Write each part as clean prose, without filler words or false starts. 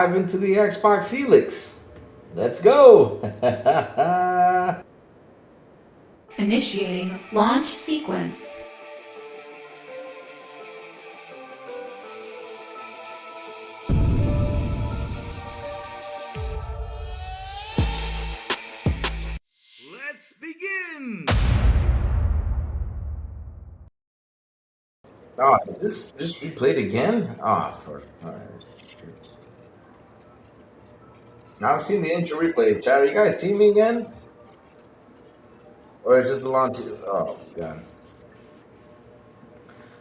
Into the Xbox Helix. Let's go. Initiating launch sequence. Let's begin. Oh, this just replayed again? Ah, for now I've seen the intro replay. Chat, you guys see me again? Or is just the launch? Oh god.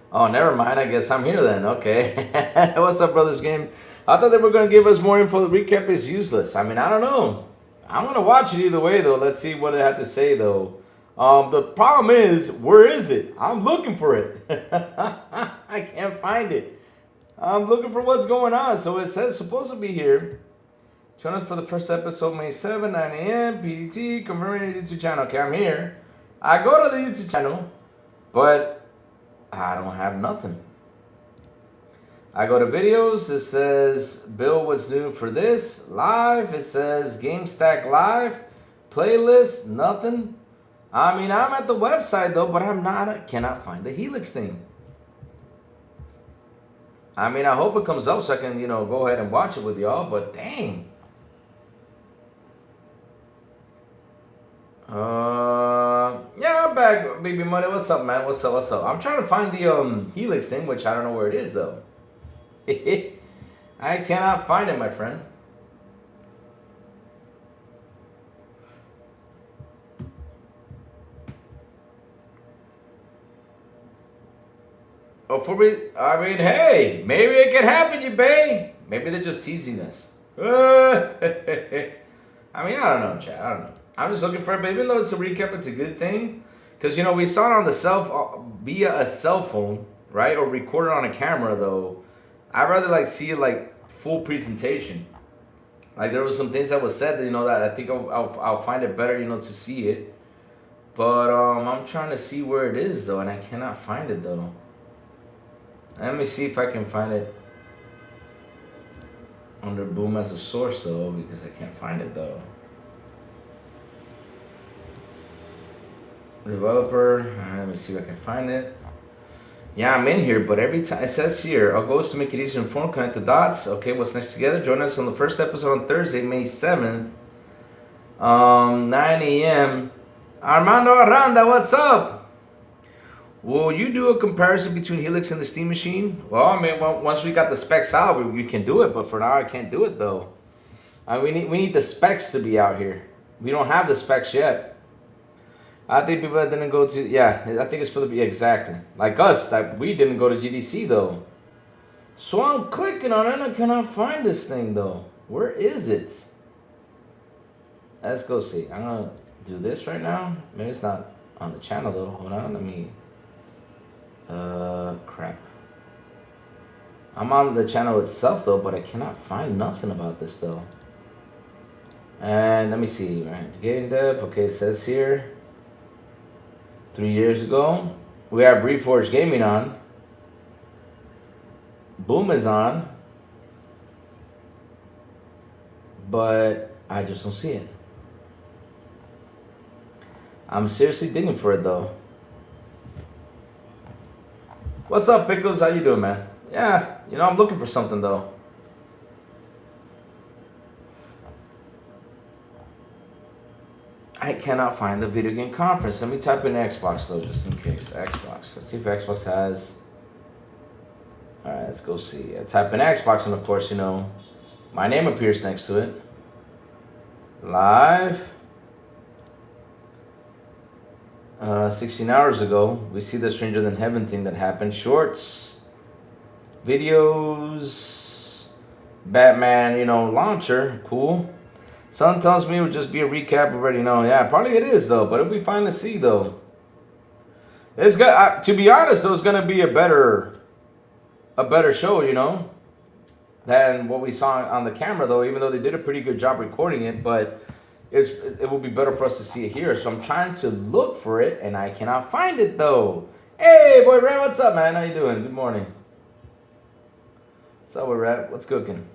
Oh, never mind. I guess I'm here then. Okay. What's up, brothers? Game. I thought they were gonna give us more info. The recap is useless. I mean, I don't know. I'm gonna watch it either way, though. Let's see what it had to say, though. The problem is, where is it? I'm looking for it. I can't find it. I'm looking for what's going on. So it says supposed to be here. Join us for the first episode, May 7, 9 a.m. PDT. Confirming the YouTube channel. Okay, I'm here. I go to the YouTube channel, but I don't have nothing. I go to videos. It says Bill, what's new for this? Live. It says Game Stack Live. Playlist. Nothing. I mean, I'm at the website though, but cannot find the Helix thing. I mean, I hope it comes up so I can, go ahead and watch it with y'all, but dang. Yeah, I'm back, baby money. What's up, man? What's up? I'm trying to find the Helix thing, which I don't know where it is though. I cannot find it, my friend. Oh, I mean, hey, maybe it can happen, you bae. Maybe they're just teasing us. I mean, I don't know, chat. I don't know. I'm just looking for it, but even though it's a recap, it's a good thing. Because, we saw it on the via a cell phone, right? Or recorded on a camera, though. I'd rather, see it, full presentation. Like, there was some things that was said, that, that I think I'll find it better, to see it. But, I'm trying to see where it is, though, and I cannot find it, though. Let me see if I can find it under Boom as a source, though, because I can't find it, though. Developer, let me see if I can find it. Yeah, I'm in here, but every time it says here, our goal is to make it easier to inform, connect the dots. Okay, what's next together? Join us on the first episode on Thursday, May 7th, 9 a.m. Armando Aranda, what's up? Will you do a comparison between Helix and the Steam Machine? Well, I mean, once we got the specs out, we can do it. But for now, I can't do it though. We need the specs to be out here. We don't have the specs yet. I think people that didn't go to I think it's for the exactly like us that we didn't go to GDC though. So I'm clicking on it and I cannot find this thing though. Where is it? Let's go see. I'm gonna do this right now. Maybe it's not on the channel though. Hold on, let me. Crap. I'm on the channel itself though, but I cannot find nothing about this though. And let me see, right? Game dev, okay, it says here 3 years ago. We have Reforged Gaming on. Boom is on. But I just don't see it. I'm seriously digging for it though. What's up, Pickles? How you doing, man? Yeah, I'm looking for something, though. I cannot find the video game conference. Let me type in Xbox, though, just in case. Xbox. Let's see if Xbox has... Alright, let's go see. I type in Xbox, and of course, my name appears next to it. Live. 16 hours ago, we see the Stranger Than Heaven thing that happened. Shorts, videos, Batman, launcher, cool. Someone tells me it would just be a recap already. No, yeah, probably it is though, but it'll be fine to see though. It's got to be honest, though, it's gonna be a better show, than what we saw on the camera though. Even though they did a pretty good job recording it, but. It will be better for us to see it here. So I'm trying to look for it, and I cannot find it, though. Hey, boy, Red, what's up, man? How you doing? Good morning. What's up, Red? What's cooking?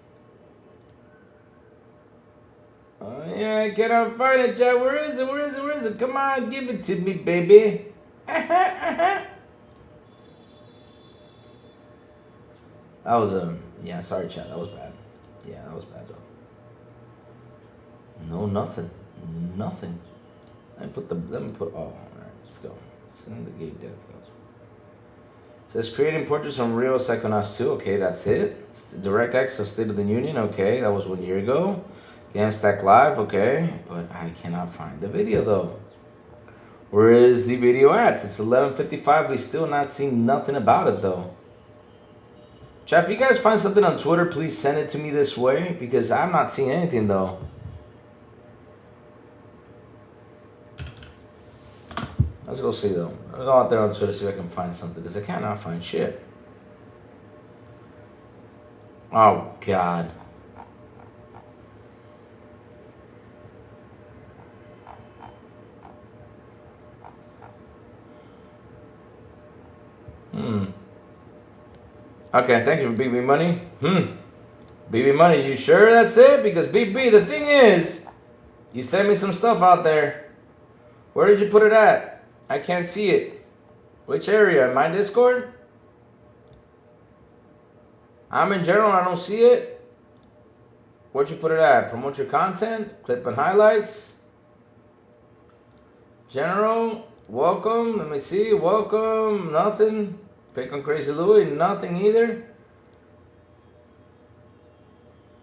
Yeah, I cannot find it, chat. Where is it? Where is it? Where is it? Come on, give it to me, baby. That was yeah, sorry, chat. That was bad. Yeah, that was bad, though. No, nothing. Nothing. Let me put, oh, all right, let's go. It's in the game dev, though. Says creating portraits from real Psychonauts 2. Okay, that's it. DirectX of State of the Union. Okay, that was 1 year ago. GameStack Live. Okay, but I cannot find the video though. Where is the video at? It's 11:55. We still not seeing nothing about it though. Chat, if you guys find something on Twitter, please send it to me this way because I'm not seeing anything though. Let's go see though. I'll go out there on Twitter see if I can find something because I cannot find shit. Oh God. Okay, thank you for BB Money. BB Money, you sure that's it? Because BB, the thing is, you sent me some stuff out there. Where did you put it at? I can't see it. Which area? In my Discord? I'm in general, I don't see it. Where'd you put it at? Promote your content? Clip and highlights? General? Welcome? Let me see. Welcome? Nothing. Pick on Crazy Louie? Nothing either.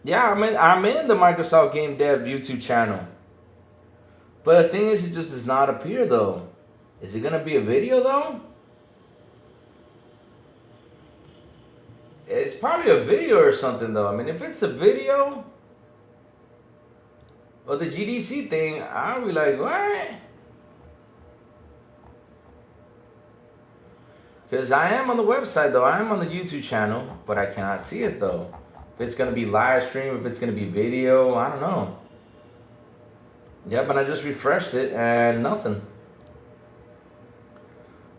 Yeah, I'm in the Microsoft Game Dev YouTube channel. But the thing is, it just does not appear though. Is it gonna be a video though? It's probably a video or something though. I mean, if it's a video or the GDC thing, I'll be like, what? Because I am on the website though. I am on the YouTube channel, but I cannot see it though. If it's gonna be live stream, if it's gonna be video, I don't know. Yeah, but I just refreshed it and nothing.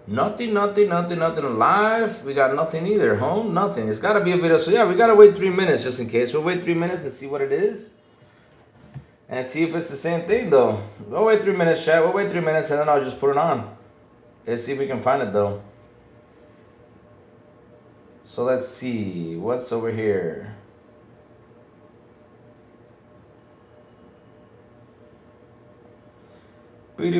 Nothing live. We got nothing either. Home, nothing. It's got to be a video. So yeah, we got to wait 3 minutes just in case. We'll wait 3 minutes and see what it is. And see if it's the same thing though. We'll wait 3 minutes, chat. We'll wait 3 minutes and then I'll just put it on. Let's see if we can find it though. So let's see. What's over here? I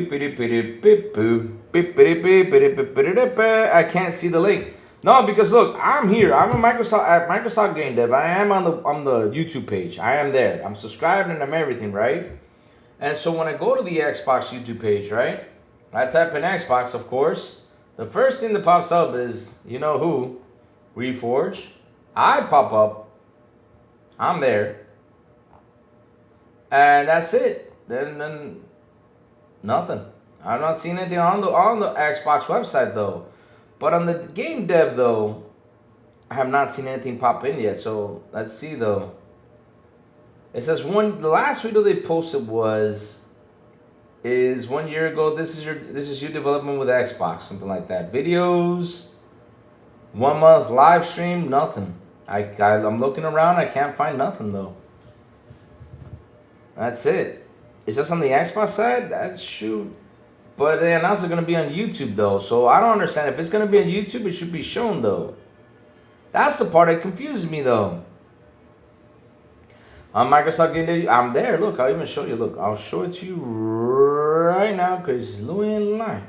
can't see the link. No, because look, I'm here. I'm a Microsoft Game Dev. I am on the YouTube page. I am there. I'm subscribed and I'm everything, right? And so when I go to the Xbox YouTube page, right? I type in Xbox, of course. The first thing that pops up is, you know who? Reforge. I pop up. I'm there. And that's it. Then nothing. I'm not seeing anything on the Xbox website though. But on the game dev though, I have not seen anything pop in yet. So let's see though. It says the last video they posted is 1 year ago. This is your development with Xbox, something like that. Videos, 1 month live stream, nothing. I'm looking around, I can't find nothing though. That's it. It's just on the Xbox side? That's shoot. But they're also going to be on YouTube though. So I don't understand. If it's going to be on YouTube, it should be shown though. That's the part that confuses me though. On Microsoft Game Day, I'm there. Look, I'll even show you. Look, I'll show it to you right now because Louis in line.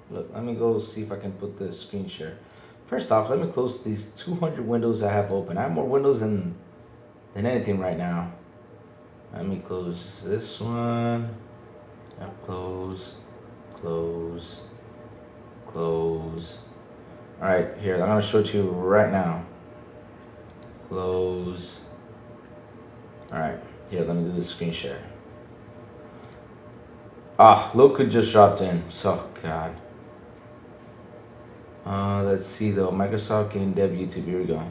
Look, let me go see if I can put the screen share. First off, let me close these 200 windows I have open. I have more windows than anything right now. Let me close this one. Close. All right, here, I'm gonna show it to you right now. Close. All right, here, let me do the screen share. Ah, look who just dropped in. So, God. Let's see though, Microsoft Game Dev YouTube, here we go.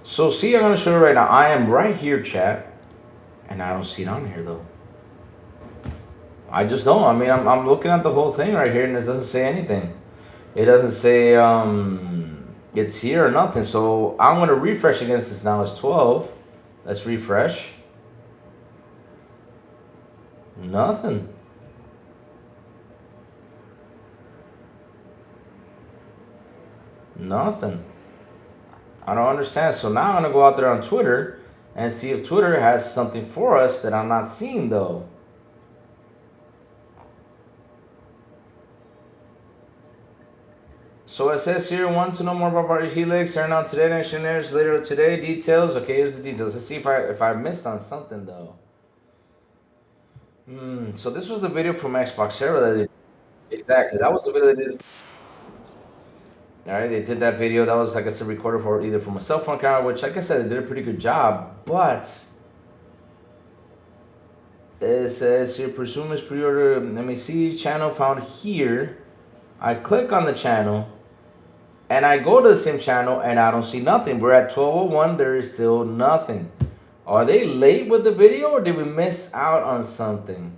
So see, I'm gonna show you right now. I am right here, chat. And I don't see it on here though. I just don't. I mean, I'm looking at the whole thing right here and it doesn't say anything. It doesn't say it's here or nothing. So I'm going to refresh against this now. It's 12. Let's refresh. Nothing. Nothing. I don't understand. So now I'm gonna go out there on Twitter and see if Twitter has something for us that I'm not seeing though. So it says here, want to know more about Project Helix? Turn on today, next year, later today. Details. Okay, here's the details. Let's see if I missed on something though. So this was the video from Xbox server that they did. Exactly. That was the video they did. All right, they did that video. That was, like I said, recorded for either from a cell phone camera, which, like I said, they did a pretty good job. But it says here, presume is pre-order. Let me see, channel found here. I click on the channel. And I go to the same channel and I don't see nothing. We're at 12:01. There is still nothing. Are they late with the video or did we miss out on something?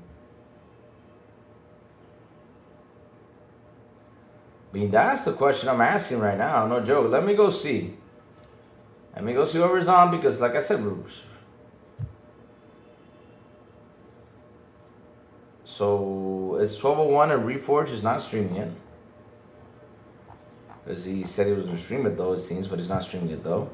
I mean, that's the question I'm asking right now. No joke. Let me go see. Let me go see whoever's on because, like I said, so it's 12:01 and Reforge is not streaming yet. Because he said he was going to stream it though, it seems, but he's not streaming it though.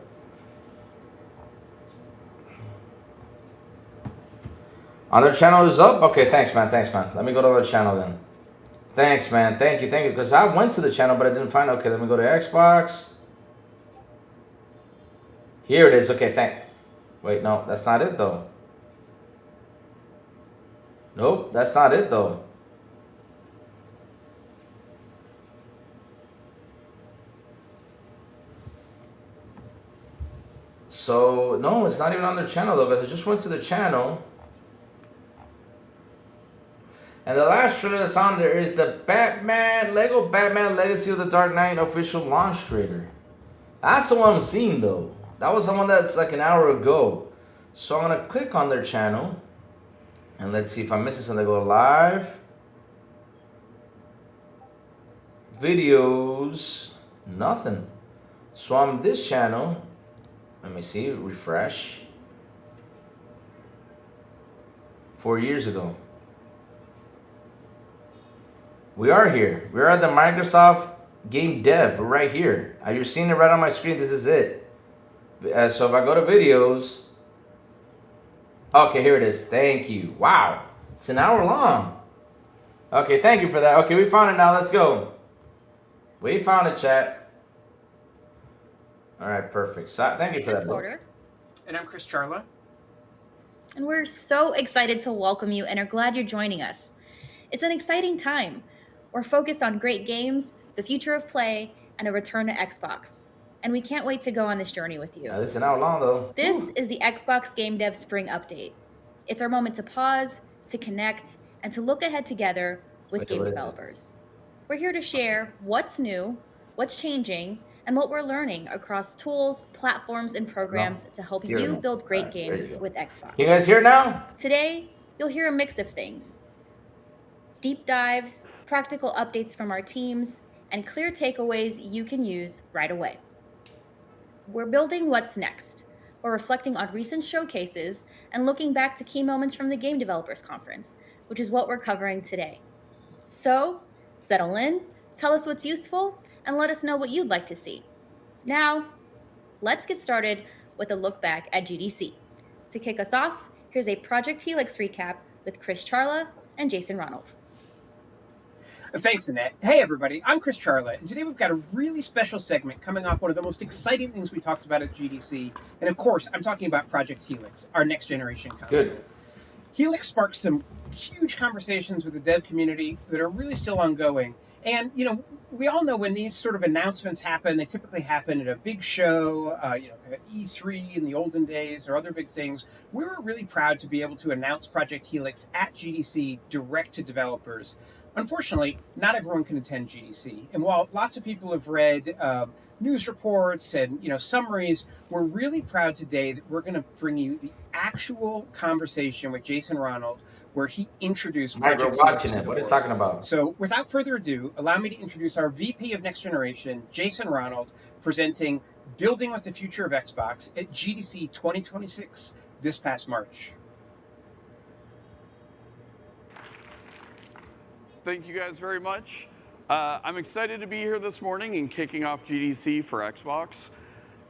Other channel is up? Okay, thanks man, thanks man. Let me go to the channel then. Thanks man, thank you. Because I went to the channel but I didn't find it. Okay, let me go to Xbox. Here it is, okay, wait, no, that's not it though. Nope, that's not it though. So, no, it's not even on their channel though, because I just went to the channel. And the last trailer that's on there is the Lego Batman Legacy of the Dark Knight official launch trailer. That's the one I'm seeing though. That was the one that's like an hour ago. So I'm going to click on their channel. And let's see if I'm missing something. Go live. Videos. Nothing. So on this channel, let me see, refresh. 4 years ago. We are here. We're at the Microsoft Game Dev. We're right here. You're seeing it right on my screen. This is it. So if I go to videos. Okay, here it is. Thank you. Wow. It's an hour long. Okay, thank you for that. Okay, we found it now. Let's go. We found it, chat. All right, perfect. So, thank you for that. Porter. And I'm Chris Charla. And we're so excited to welcome you and are glad you're joining us. It's an exciting time. We're focused on great games, the future of play, and a return to Xbox. And we can't wait to go on this journey with you. This is an hour long, though. This is the Xbox Game Dev Spring Update. It's our moment to pause, to connect, and to look ahead together with game developers. We're here to share what's new, what's changing, and what we're learning across tools, platforms, and programs to help you build great games with Xbox. You guys hear now? Today, you'll hear a mix of things. Deep dives, practical updates from our teams, and clear takeaways you can use right away. We're building what's next. We're reflecting on recent showcases and looking back to key moments from the Game Developers Conference, which is what we're covering today. So, settle in, tell us what's useful, and let us know what you'd like to see. Now, let's get started with a look back at GDC. To kick us off, here's a Project Helix recap with Chris Charla and Jason Ronald. Thanks, Annette. Hey, everybody. I'm Chris Charla, and today we've got a really special segment coming off one of the most exciting things we talked about at GDC. And of course, I'm talking about Project Helix, our next generation console. Good. Helix sparked some huge conversations with the dev community that are really still ongoing. And, you know, we all know when these sort of announcements happen, they typically happen at a big show, at E3 in the olden days or other big things. We were really proud to be able to announce Project Helix at GDC direct to developers. Unfortunately, not everyone can attend GDC. And while lots of people have read news reports and summaries, we're really proud today that we're going to bring you the actual conversation with Jason Ronald, where he introduced Project We're watching it. What are you talking about? So without further ado, allow me to introduce our VP of Next Generation, Jason Ronald, presenting Building with the Future of Xbox at GDC 2026 this past March. Thank you guys very much. I'm excited to be here this morning and kicking off GDC for Xbox.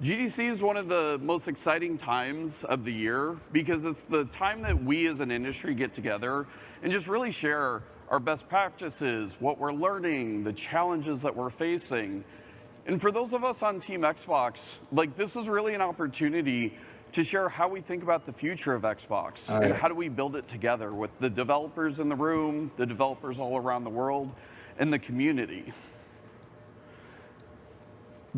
GDC is one of the most exciting times of the year because it's the time that we as an industry get together and just really share our best practices, what we're learning, the challenges that we're facing. And for those of us on Team Xbox, like, this is really an opportunity to share how we think about the future of Xbox and how do we build it together with the developers in the room, the developers all around the world, and the community.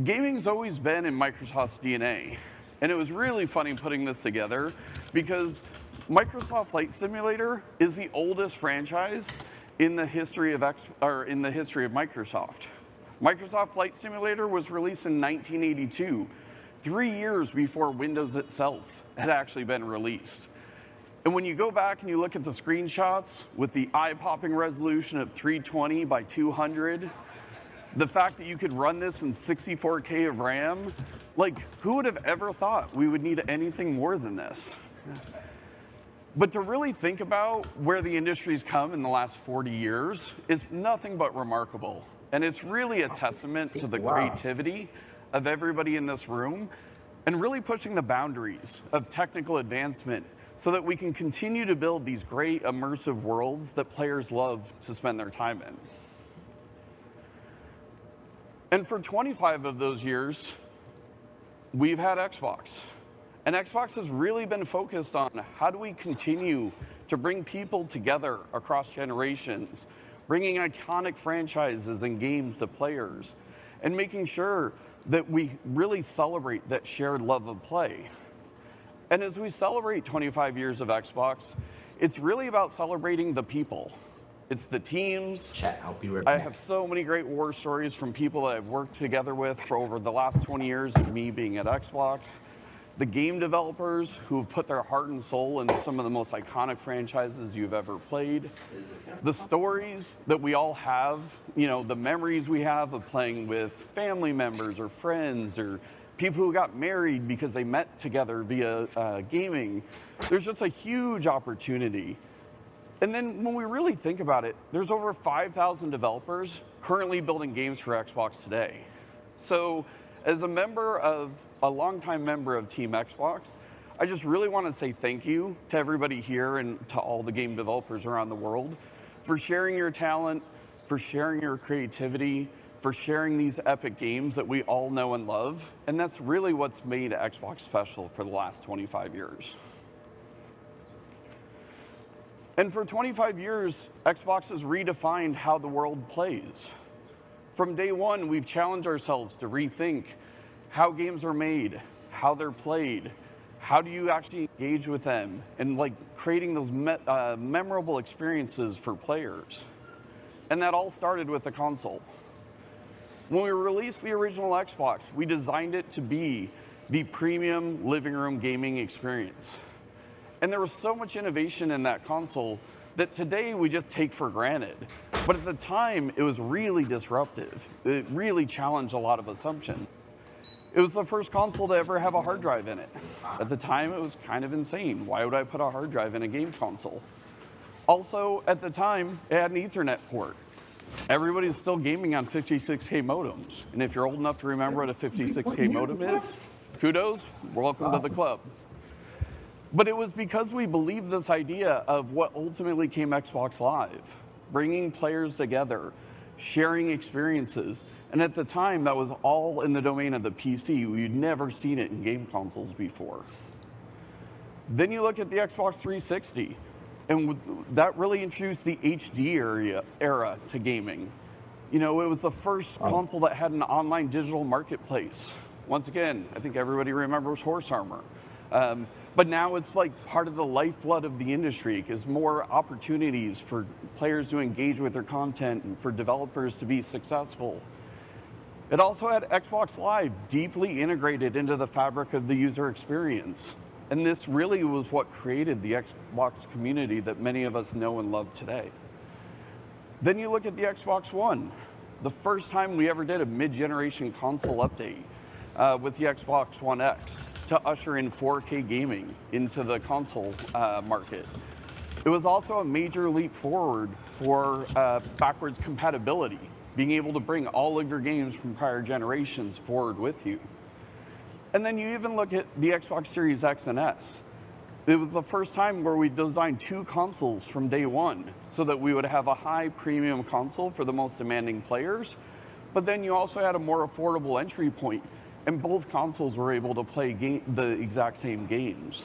Gaming's always been in Microsoft's DNA, and it was really funny putting this together because Microsoft Flight Simulator is the oldest franchise in the history of Microsoft. Microsoft Flight Simulator was released in 1982, 3 years before Windows itself had actually been released. And when you go back and you look at the screenshots with the eye-popping resolution of 320 by 200, the fact that you could run this in 64K of RAM, like, who would have ever thought we would need anything more than this? But to really think about where the industry's come in the last 40 years is nothing but remarkable. And it's really a testament to the creativity of everybody in this room and really pushing the boundaries of technical advancement so that we can continue to build these great immersive worlds that players love to spend their time in. And for 25 of those years, we've had Xbox. And Xbox has really been focused on how do we continue to bring people together across generations, bringing iconic franchises and games to players, and making sure that we really celebrate that shared love of play. And as we celebrate 25 years of Xbox, it's really about celebrating the people. It's the teams. Chat, I'll be right I back. have so many great war stories from people that I've worked together with for over the last 20 years of me being at Xbox. The game developers who have put their heart and soul into some of the most iconic franchises you've ever played. The stories that we all have, you know, the memories we have of playing with family members or friends or people who got married because they met together via gaming. There's just a huge opportunity. And then when we really think about it, there's over 5,000 developers currently building games for Xbox today. So as a longtime member of Team Xbox, I just really want to say thank you to everybody here and to all the game developers around the world for sharing your talent, for sharing your creativity, for sharing these epic games that we all know and love. And that's really what's made Xbox special for the last 25 years. And for 25 years, Xbox has redefined how the world plays. From day one, we've challenged ourselves to rethink how games are made, how they're played, how do you actually engage with them, and like creating those memorable experiences for players. And that all started with the console. When we released the original Xbox, we designed it to be the premium living room gaming experience. And there was so much innovation in that console that today we just take for granted. But at the time, it was really disruptive. It really challenged a lot of assumptions. It was the first console to ever have a hard drive in it. At the time, it was kind of insane. Why would I put a hard drive in a game console? Also, at the time, it had an Ethernet port. Everybody's still gaming on 56K modems. And if you're old enough to remember what a 56K modem is, kudos, welcome to the club. But it was because we believed this idea of what ultimately came Xbox Live, bringing players together, sharing experiences. And at the time, that was all in the domain of the PC. We'd never seen it in game consoles before. Then you look at the Xbox 360, and that really introduced the HD era to gaming. You know, it was the first console that had an online digital marketplace. Once again, I think everybody remembers Horse Armor. But now it's like part of the lifeblood of the industry because more opportunities for players to engage with their content and for developers to be successful. It also had Xbox Live deeply integrated into the fabric of the user experience. And this really was what created the Xbox community that many of us know and love today. Then you look at the Xbox One, the first time we ever did a mid-generation console update with the Xbox One X to usher in 4K gaming into the console market. It was also a major leap forward for backwards compatibility, being able to bring all of your games from prior generations forward with you. And then you even look at the Xbox Series X and S. It was the first time where we designed 2 consoles from day one so that we would have a high premium console for the most demanding players, but then you also had a more affordable entry point, and both consoles were able to play the exact same games.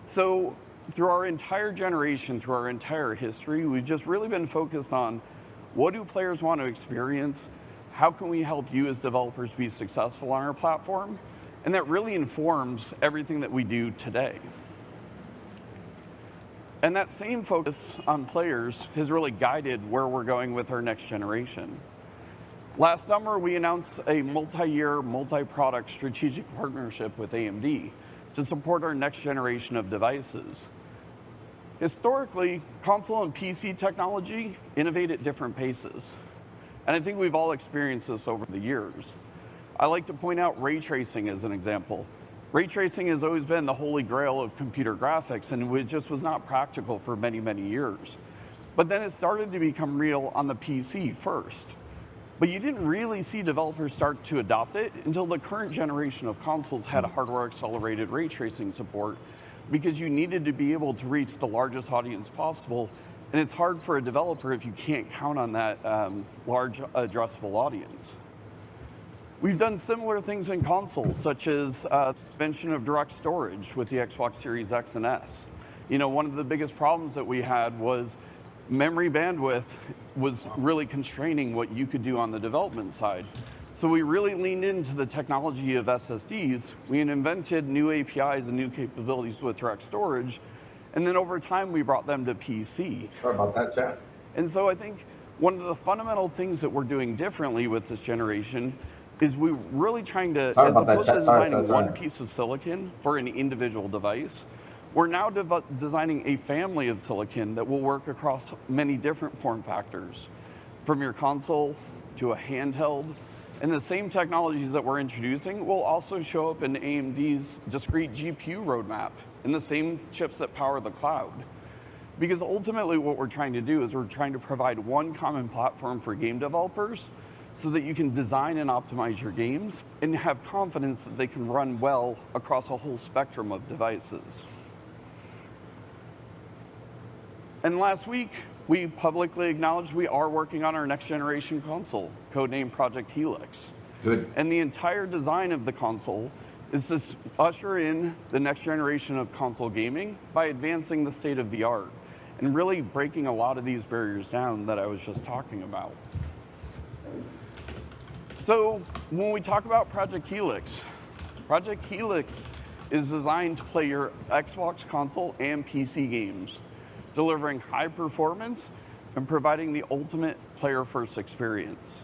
So through our entire generation, through our entire history, we've just really been focused on what do players want to experience, how can we help you as developers be successful on our platform, and that really informs everything that we do today. And that same focus on players has really guided where we're going with our next generation. Last summer, we announced a multi-year, multi-product strategic partnership with AMD to support our next generation of devices. Historically, console and PC technology innovate at different paces. And I think we've all experienced this over the years. I like to point out ray tracing as an example. Ray tracing has always been the holy grail of computer graphics, and it just was not practical for many, many years. But then it started to become real on the PC first. But you didn't really see developers start to adopt it until the current generation of consoles had hardware-accelerated ray tracing support, because you needed to be able to reach the largest audience possible, and it's hard for a developer if you can't count on that large addressable audience. We've done similar things in consoles, such as mention of direct storage with the Xbox Series X and S. You know, one of the biggest problems that we had was memory bandwidth was really constraining what you could do on the development side. So we really leaned into the technology of SSDs. We invented new APIs and new capabilities with direct storage, and then over time we brought them to PC. Sorry about that, Jack. And so I think one of the fundamental things that we're doing differently with this generation is we're really trying to, as opposed to designing one piece of silicon for an individual device, we're now designing a family of silicon that will work across many different form factors, from your console to a handheld. And the same technologies that we're introducing will also show up in AMD's discrete GPU roadmap, in the same chips that power the cloud. Because ultimately what we're trying to do is we're trying to provide one common platform for game developers so that you can design and optimize your games and have confidence that they can run well across a whole spectrum of devices. And last week, we publicly acknowledged we are working on our next generation console, codenamed Project Helix. Good. And the entire design of the console is to usher in the next generation of console gaming by advancing the state of the art and really breaking a lot of these barriers down that I was just talking about. So when we talk about Project Helix is designed to play your Xbox console and PC games, delivering high performance and providing the ultimate player-first experience.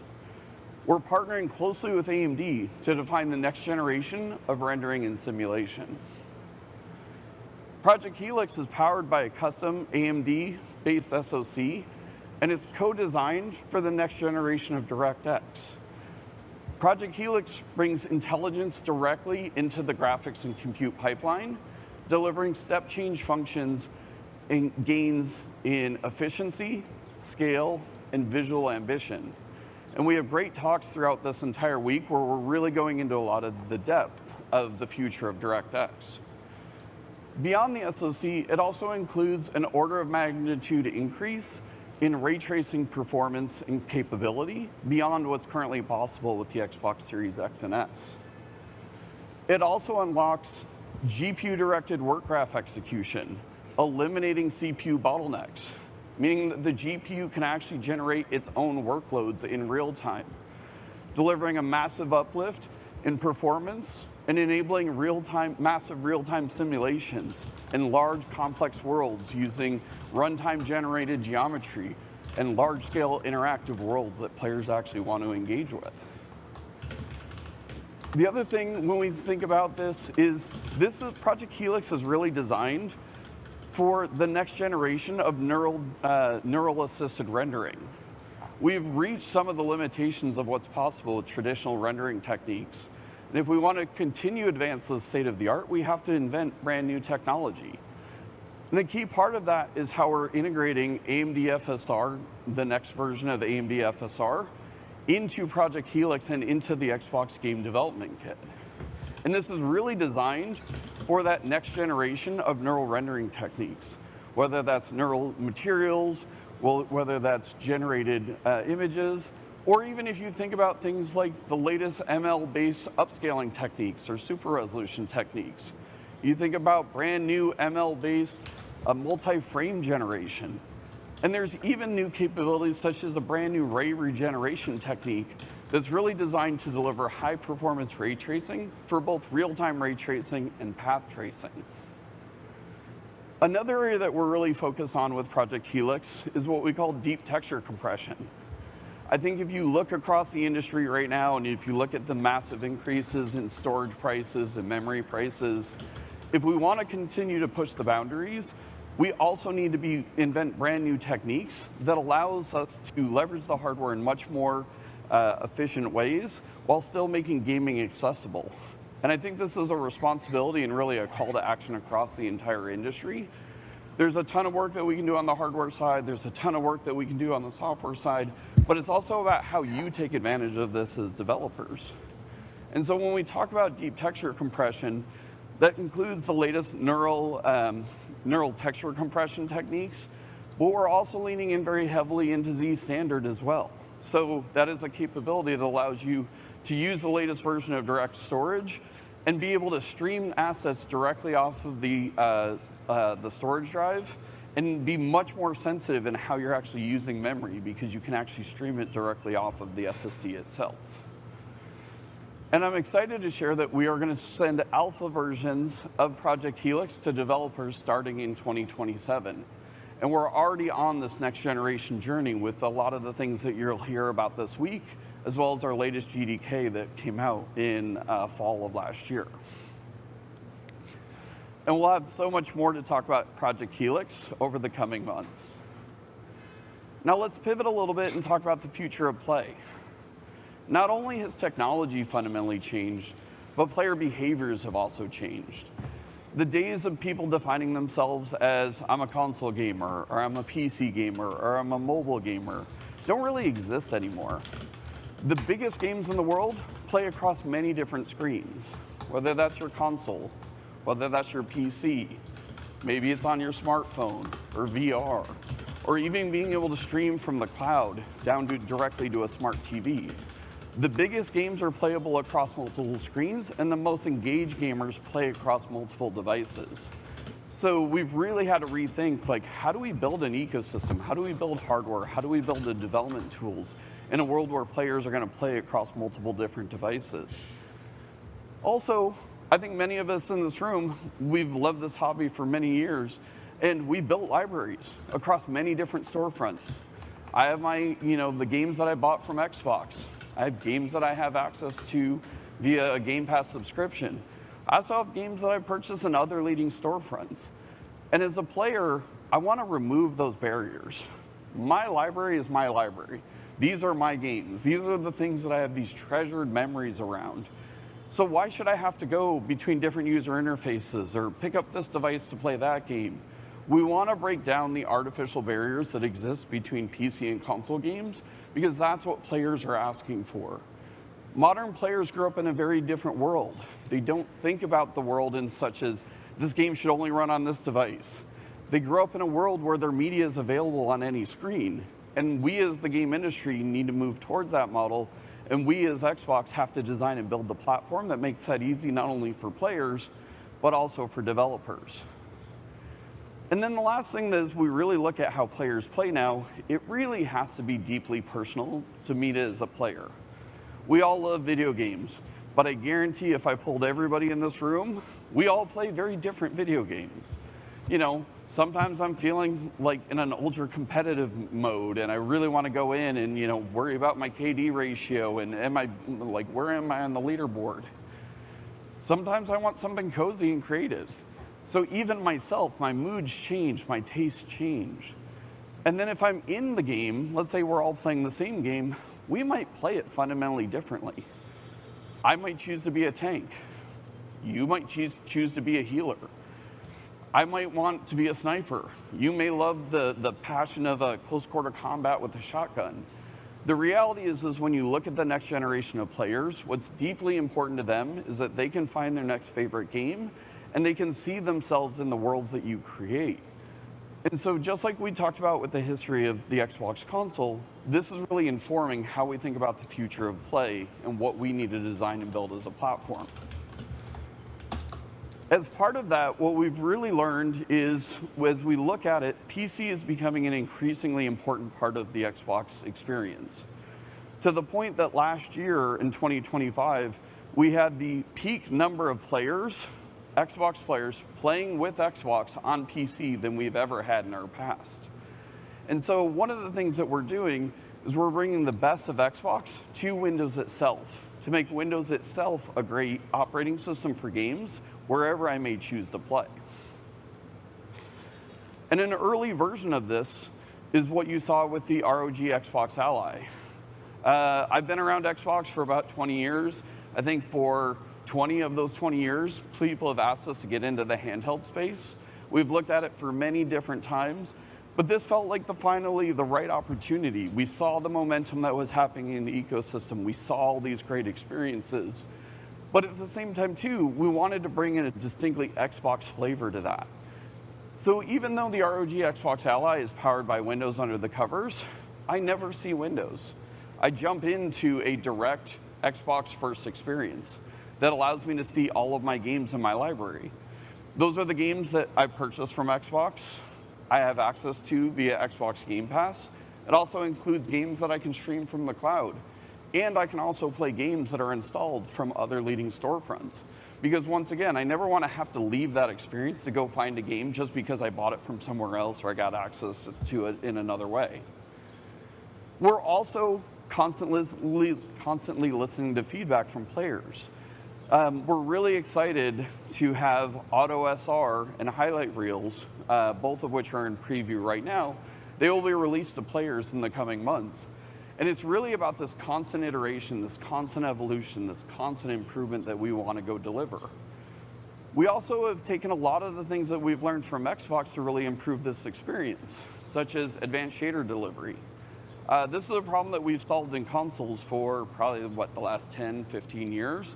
We're partnering closely with AMD to define the next generation of rendering and simulation. Project Helix is powered by a custom AMD-based SoC, and it's co-designed for the next generation of DirectX. Project Helix brings intelligence directly into the graphics and compute pipeline, delivering step change functions and gains in efficiency, scale, and visual ambition. And we have great talks throughout this entire week where we're really going into a lot of the depth of the future of DirectX. Beyond the SoC, it also includes an order of magnitude increase in ray tracing performance and capability beyond what's currently possible with the Xbox Series X and S. It also unlocks GPU-directed work graph execution, eliminating CPU bottlenecks, meaning that the GPU can actually generate its own workloads in real time, delivering a massive uplift in performance and enabling massive real-time simulations in large, complex worlds using runtime generated geometry and large-scale interactive worlds that players actually want to engage with. The other thing when we think about this is Project Helix is really designed for the next generation of neural assisted rendering. We've reached some of the limitations of what's possible with traditional rendering techniques. And if we want to continue to advance the state of the art, we have to invent brand new technology. And the key part of that is how we're integrating AMD FSR, the next version of AMD FSR, into Project Helix and into the Xbox Game Development Kit. And this is really designed for that next generation of neural rendering techniques, whether that's neural materials, whether that's generated images, or even if you think about things like the latest ML-based upscaling techniques or super resolution techniques. You think about brand new ML-based multi-frame generation. And there's even new capabilities such as a brand new ray regeneration technique that's really designed to deliver high performance ray tracing for both real-time ray tracing and path tracing. Another area that we're really focused on with Project Helix is what we call deep texture compression. I think if you look across the industry right now, and if you look at the massive increases in storage prices and memory prices, if we want to continue to push the boundaries, we also need to invent brand new techniques that allows us to leverage the hardware in much more efficient ways while still making gaming accessible. And I think this is a responsibility and really a call to action across the entire industry. There's a ton of work that we can do on the hardware side. There's a ton of work that we can do on the software side, but it's also about how you take advantage of this as developers. And so when we talk about deep texture compression, that includes the latest neural texture compression techniques, but we're also leaning in very heavily into Z standard as well. So that is a capability that allows you to use the latest version of direct storage and be able to stream assets directly off of the storage drive and be much more sensitive in how you're actually using memory because you can actually stream it directly off of the SSD itself. And I'm excited to share that we are going to send alpha versions of Project Helix to developers starting in 2027. And we're already on this next generation journey with a lot of the things that you'll hear about this week, as well as our latest GDK that came out in fall of last year. And we'll have so much more to talk about Project Helix over the coming months. Now let's pivot a little bit and talk about the future of play. Not only has technology fundamentally changed, but player behaviors have also changed. The days of people defining themselves as I'm a console gamer, or I'm a PC gamer, or I'm a mobile gamer don't really exist anymore. The biggest games in the world play across many different screens, whether that's your console, whether that's your PC, maybe it's on your smartphone or VR, or even being able to stream from the cloud down directly to a smart TV. The biggest games are playable across multiple screens, and the most engaged gamers play across multiple devices. So we've really had to rethink, like, how do we build an ecosystem? How do we build hardware? How do we build the development tools in a world where players are going to play across multiple different devices? Also, I think many of us in this room, we've loved this hobby for many years, and we built libraries across many different storefronts. I have the games that I bought from Xbox. I have games that I have access to via a Game Pass subscription. I also have games that I purchased in other leading storefronts. And as a player, I want to remove those barriers. My library is my library. These are my games. These are the things that I have these treasured memories around. So why should I have to go between different user interfaces or pick up this device to play that game? We want to break down the artificial barriers that exist between PC and console games because that's what players are asking for. Modern players grew up in a very different world. They don't think about the world in such as, this game should only run on this device. They grew up in a world where their media is available on any screen. And we as the game industry need to move towards that model. And we as Xbox have to design and build the platform that makes that easy not only for players, but also for developers. And then the last thing is we really look at how players play now, it really has to be deeply personal to me as a player. We all love video games, but I guarantee if I pulled everybody in this room, we all play very different video games. You know, sometimes I'm feeling like in an ultra competitive mode and I really want to go in and, worry about my KD ratio and where am I on the leaderboard? Sometimes I want something cozy and creative. So even myself, my moods change, my tastes change. And then if I'm in the game, let's say we're all playing the same game, we might play it fundamentally differently. I might choose to be a tank. You might choose to be a healer. I might want to be a sniper. You may love the passion of a close quarter combat with a shotgun. The reality is when you look at the next generation of players, what's deeply important to them is that they can find their next favorite game and they can see themselves in the worlds that you create. And so just like we talked about with the history of the Xbox console, this is really informing how we think about the future of play and what we need to design and build as a platform. As part of that, what we've really learned is, as we look at it, PC is becoming an increasingly important part of the Xbox experience. To the point that last year, in 2025, we had the peak number of players, Xbox players, playing with Xbox on PC than we've ever had in our past. And so one of the things that we're doing is we're bringing the best of Xbox to Windows itself, to make Windows itself a great operating system for games wherever I may choose to play. And an early version of this is what you saw with the ROG Xbox Ally. I've been around Xbox for about 20 years. I think for 20 of those 20 years, people have asked us to get into the handheld space. We've looked at it for many different times, but this felt like finally the right opportunity. We saw the momentum that was happening in the ecosystem. We saw all these great experiences. But at the same time, too, we wanted to bring in a distinctly Xbox flavor to that. So even though the ROG Xbox Ally is powered by Windows under the covers, I never see Windows. I jump into a direct Xbox first experience that allows me to see all of my games in my library. Those are the games that I purchased from Xbox, I have access to via Xbox Game Pass. It also includes games that I can stream from the cloud. And I can also play games that are installed from other leading storefronts. Because once again, I never want to have to leave that experience to go find a game just because I bought it from somewhere else or I got access to it in another way. We're also constantly listening to feedback from players. We're really excited to have Auto SR and highlight reels, both of which are in preview right now. They will be released to players in the coming months. And it's really about this constant iteration, this constant evolution, this constant improvement that we want to go deliver. We also have taken a lot of the things that we've learned from Xbox to really improve this experience, such as advanced shader delivery. This is a problem that we've solved in consoles for probably, the last 10, 15 years.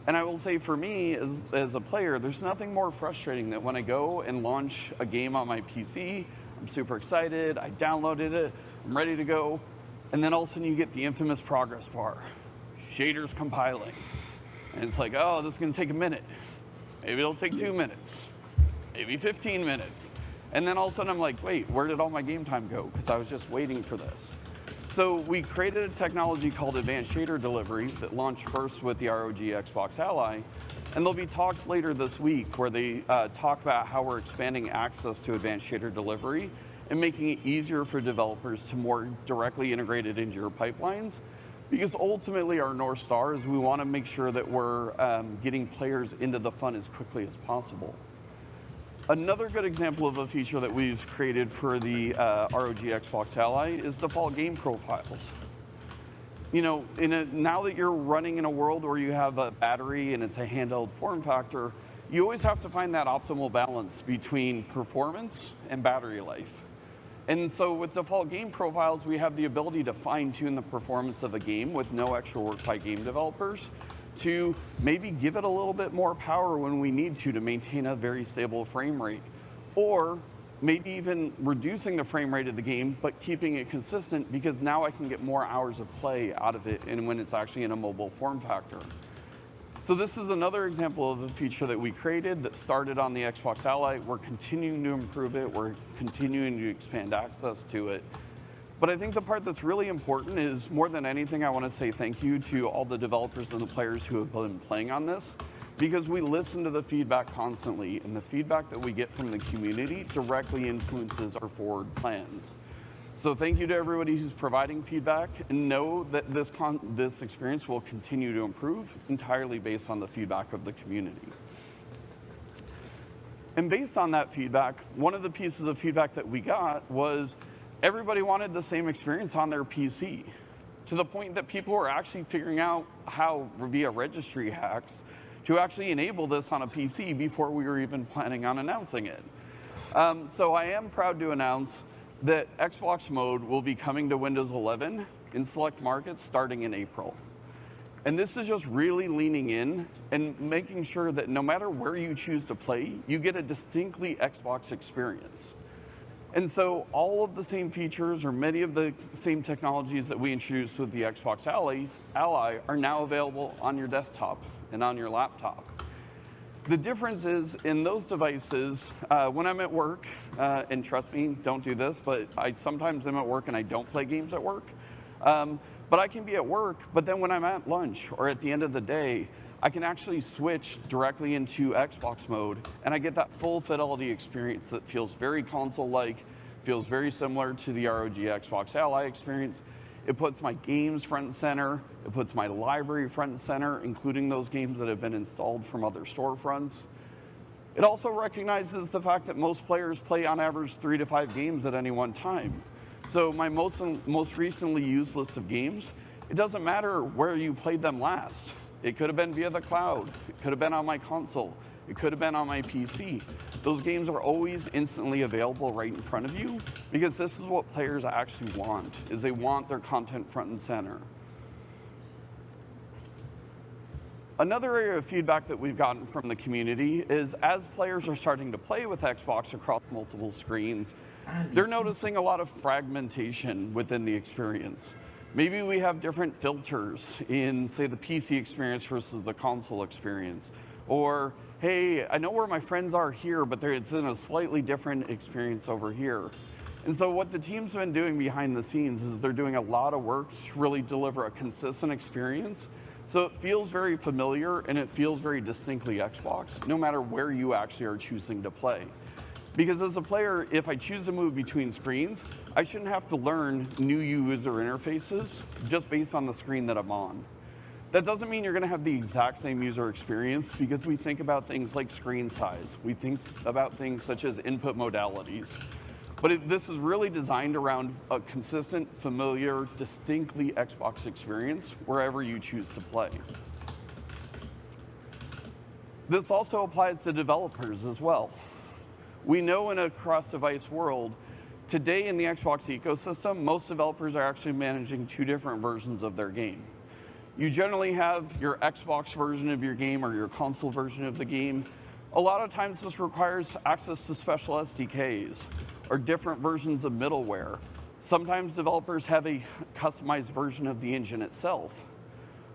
And I will say for me, as a player, there's nothing more frustrating than when I go and launch a game on my PC, I'm super excited, I downloaded it, I'm ready to go, and then all of a sudden you get the infamous progress bar. Shaders compiling. And it's like, oh, this is gonna take a minute. Maybe it'll take 2 minutes, maybe 15 minutes. And then all of a sudden I'm like, wait, where did all my game time go? Because I was just waiting for this. So we created a technology called advanced shader delivery that launched first with the ROG Xbox Ally. And there'll be talks later this week where they talk about how we're expanding access to advanced shader delivery and making it easier for developers to more directly integrate it into your pipelines. Because ultimately our North Star is we want to make sure that we're getting players into the fun as quickly as possible. Another good example of a feature that we've created for the ROG Xbox Ally is default game profiles. You know, now that you're running in a world where you have a battery and it's a handheld form factor, you always have to find that optimal balance between performance and battery life. And so with default game profiles, we have the ability to fine-tune the performance of a game with no extra work by game developers, to maybe give it a little bit more power when we need to maintain a very stable frame rate. Or maybe even reducing the frame rate of the game, but keeping it consistent because now I can get more hours of play out of it and when it's actually in a mobile form factor. So this is another example of a feature that we created that started on the Xbox Ally. We're continuing to improve it. We're continuing to expand access to it. But I think the part that's really important is, more than anything, I want to say thank you to all the developers and the players who have been playing on this, because we listen to the feedback constantly, and the feedback that we get from the community directly influences our forward plans. So thank you to everybody who's providing feedback, and know that this experience will continue to improve entirely based on the feedback of the community. And based on that feedback, one of the pieces of feedback that we got was everybody wanted the same experience on their PC, to the point that people were actually figuring out how, via registry hacks, to actually enable this on a PC before we were even planning on announcing it. So I am proud to announce that Xbox Mode will be coming to Windows 11 in select markets starting in April. And this is just really leaning in and making sure that no matter where you choose to play, you get a distinctly Xbox experience. And so all of the same features or many of the same technologies that we introduced with the Xbox Ally are now available on your desktop and on your laptop. The difference is in those devices, when I'm at work, and trust me, don't do this, but I sometimes am at work and I don't play games at work. But I can be at work, but then when I'm at lunch or at the end of the day, I can actually switch directly into Xbox mode, and I get that full fidelity experience that feels very console-like, feels very similar to the ROG Xbox Ally experience. It puts my games front and center. It puts my library front and center, including those games that have been installed from other storefronts. It also recognizes the fact that most players play on average 3 to 5 games at any one time. So my most recently used list of games, it doesn't matter where you played them last. It could have been via the cloud. It could have been on my console. It could have been on my PC. Those games are always instantly available right in front of you because this is what players actually want, is they want their content front and center. Another area of feedback that we've gotten from the community is as players are starting to play with Xbox across multiple screens, they're noticing a lot of fragmentation within the experience. Maybe we have different filters in, say, the PC experience versus the console experience. Or, hey, I know where my friends are here, but it's in a slightly different experience over here. And so what the team's been doing behind the scenes is they're doing a lot of work to really deliver a consistent experience. So it feels very familiar and it feels very distinctly Xbox, no matter where you actually are choosing to play. Because as a player, if I choose to move between screens, I shouldn't have to learn new user interfaces just based on the screen that I'm on. That doesn't mean you're going to have the exact same user experience because we think about things like screen size. We think about things such as input modalities. But this is really designed around a consistent, familiar, distinctly Xbox experience wherever you choose to play. This also applies to developers as well. We know in a cross-device world, today in the Xbox ecosystem, most developers are actually managing 2 different versions of their game. You generally have your Xbox version of your game or your console version of the game. A lot of times this requires access to special SDKs or different versions of middleware. Sometimes developers have a customized version of the engine itself.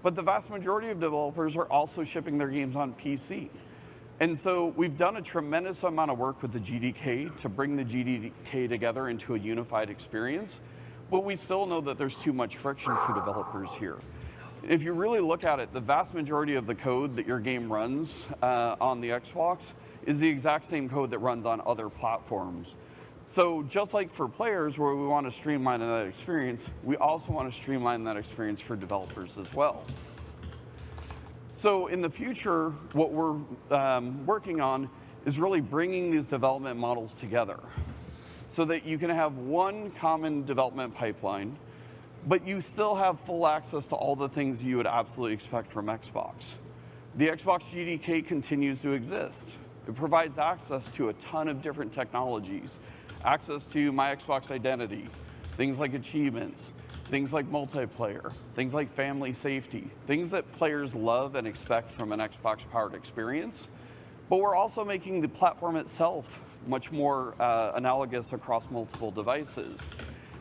But the vast majority of developers are also shipping their games on PC. And so we've done a tremendous amount of work with the GDK to bring the GDK together into a unified experience, but we still know that there's too much friction for developers here. If you really look at it, the vast majority of the code that your game runs on the Xbox is the exact same code that runs on other platforms. So just like for players where we want to streamline that experience, we also want to streamline that experience for developers as well. So in the future, what we're working on is really bringing these development models together so that you can have one common development pipeline, but you still have full access to all the things you would absolutely expect from Xbox. The Xbox GDK continues to exist. It provides access to a ton of different technologies, access to my Xbox identity, things like achievements, things like multiplayer, things like family safety, things that players love and expect from an Xbox-powered experience. But we're also making the platform itself much more analogous across multiple devices.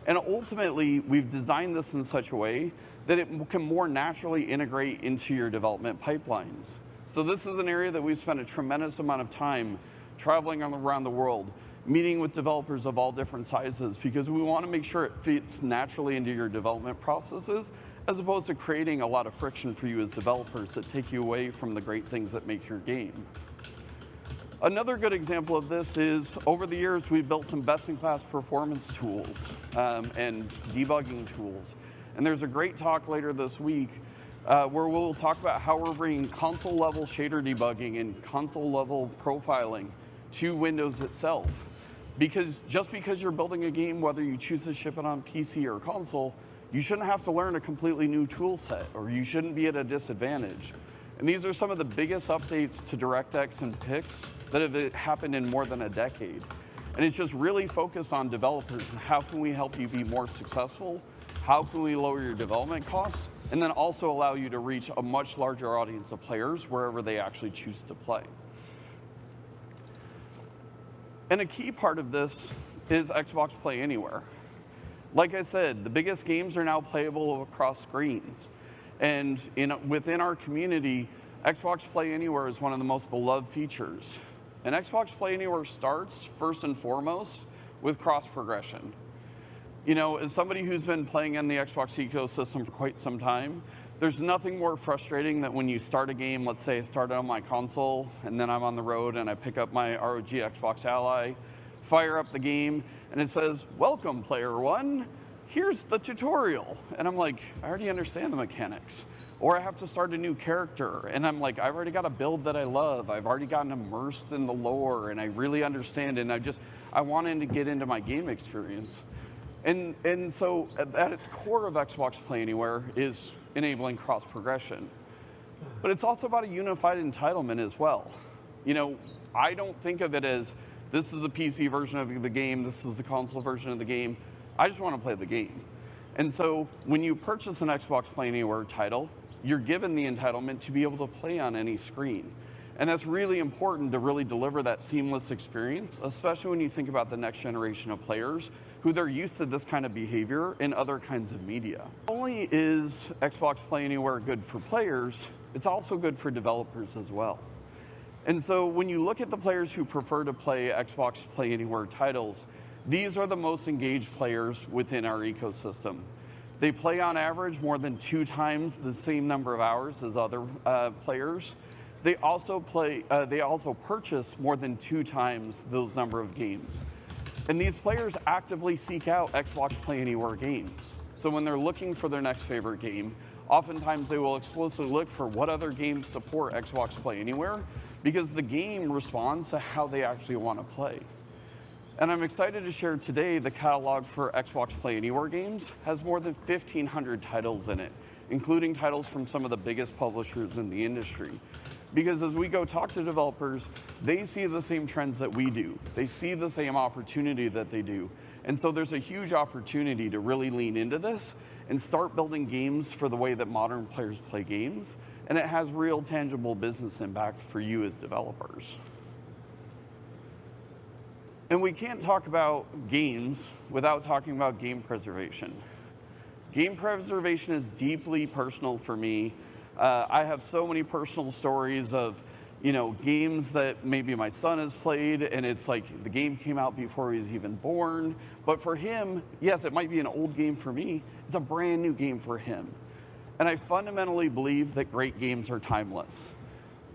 And ultimately, we've designed this in such a way that it can more naturally integrate into your development pipelines. So this is an area that we've spent a tremendous amount of time traveling around the world, meeting with developers of all different sizes, because we want to make sure it fits naturally into your development processes, as opposed to creating a lot of friction for you as developers that take you away from the great things that make your game. Another good example of this is, over the years, we've built some best-in-class performance tools and debugging tools. And there's a great talk later this week where we'll talk about how we're bringing console-level shader debugging and console-level profiling to Windows itself. Because just because you're building a game, whether you choose to ship it on PC or console, you shouldn't have to learn a completely new tool set, or you shouldn't be at a disadvantage. And these are some of the biggest updates to DirectX and Pix that have happened in more than a decade. And it's just really focused on developers and how can we help you be more successful? How can we lower your development costs? And then also allow you to reach a much larger audience of players wherever they actually choose to play. And a key part of this is Xbox Play Anywhere. Like I said, the biggest games are now playable across screens. And within our community, Xbox Play Anywhere is one of the most beloved features. And Xbox Play Anywhere starts, first and foremost, with cross-progression. You know, as somebody who's been playing in the Xbox ecosystem for quite some time, there's nothing more frustrating than when you start a game, let's say I started on my console, and then I'm on the road and I pick up my ROG Xbox Ally, fire up the game, and it says, "Welcome, player one. Here's the tutorial." And I'm like, I already understand the mechanics. Or I have to start a new character, and I'm like, I've already got a build that I love. I've already gotten immersed in the lore, and I really understand it, and I wanted to get into my game experience. And so at its core of Xbox Play Anywhere is enabling cross-progression. But it's also about a unified entitlement as well. You know, I don't think of it as, this is the PC version of the game, this is the console version of the game. I just want to play the game. And so when you purchase an Xbox Play Anywhere title, you're given the entitlement to be able to play on any screen. And that's really important to really deliver that seamless experience, especially when you think about the next generation of players who they're used to this kind of behavior in other kinds of media. Not only is Xbox Play Anywhere good for players, it's also good for developers as well. And so when you look at the players who prefer to play Xbox Play Anywhere titles, these are the most engaged players within our ecosystem. They play on average more than 2 times the same number of hours as other players. They also purchase more than 2 times those number of games. And these players actively seek out Xbox Play Anywhere games. So when they're looking for their next favorite game, oftentimes they will explicitly look for what other games support Xbox Play Anywhere, because the game responds to how they actually want to play. And I'm excited to share today the catalog for Xbox Play Anywhere games has more than 1,500 titles in it, including titles from some of the biggest publishers in the industry. Because as we go talk to developers, they see the same trends that we do. They see the same opportunity that they do. And so there's a huge opportunity to really lean into this and start building games for the way that modern players play games. And it has real tangible business impact for you as developers. And we can't talk about games without talking about game preservation. Game preservation is deeply personal for me. I have so many personal stories of, games that maybe my son has played, and it's like the game came out before he was even born. But for him, yes, it might be an old game for me. It's a brand new game for him. And I fundamentally believe that great games are timeless.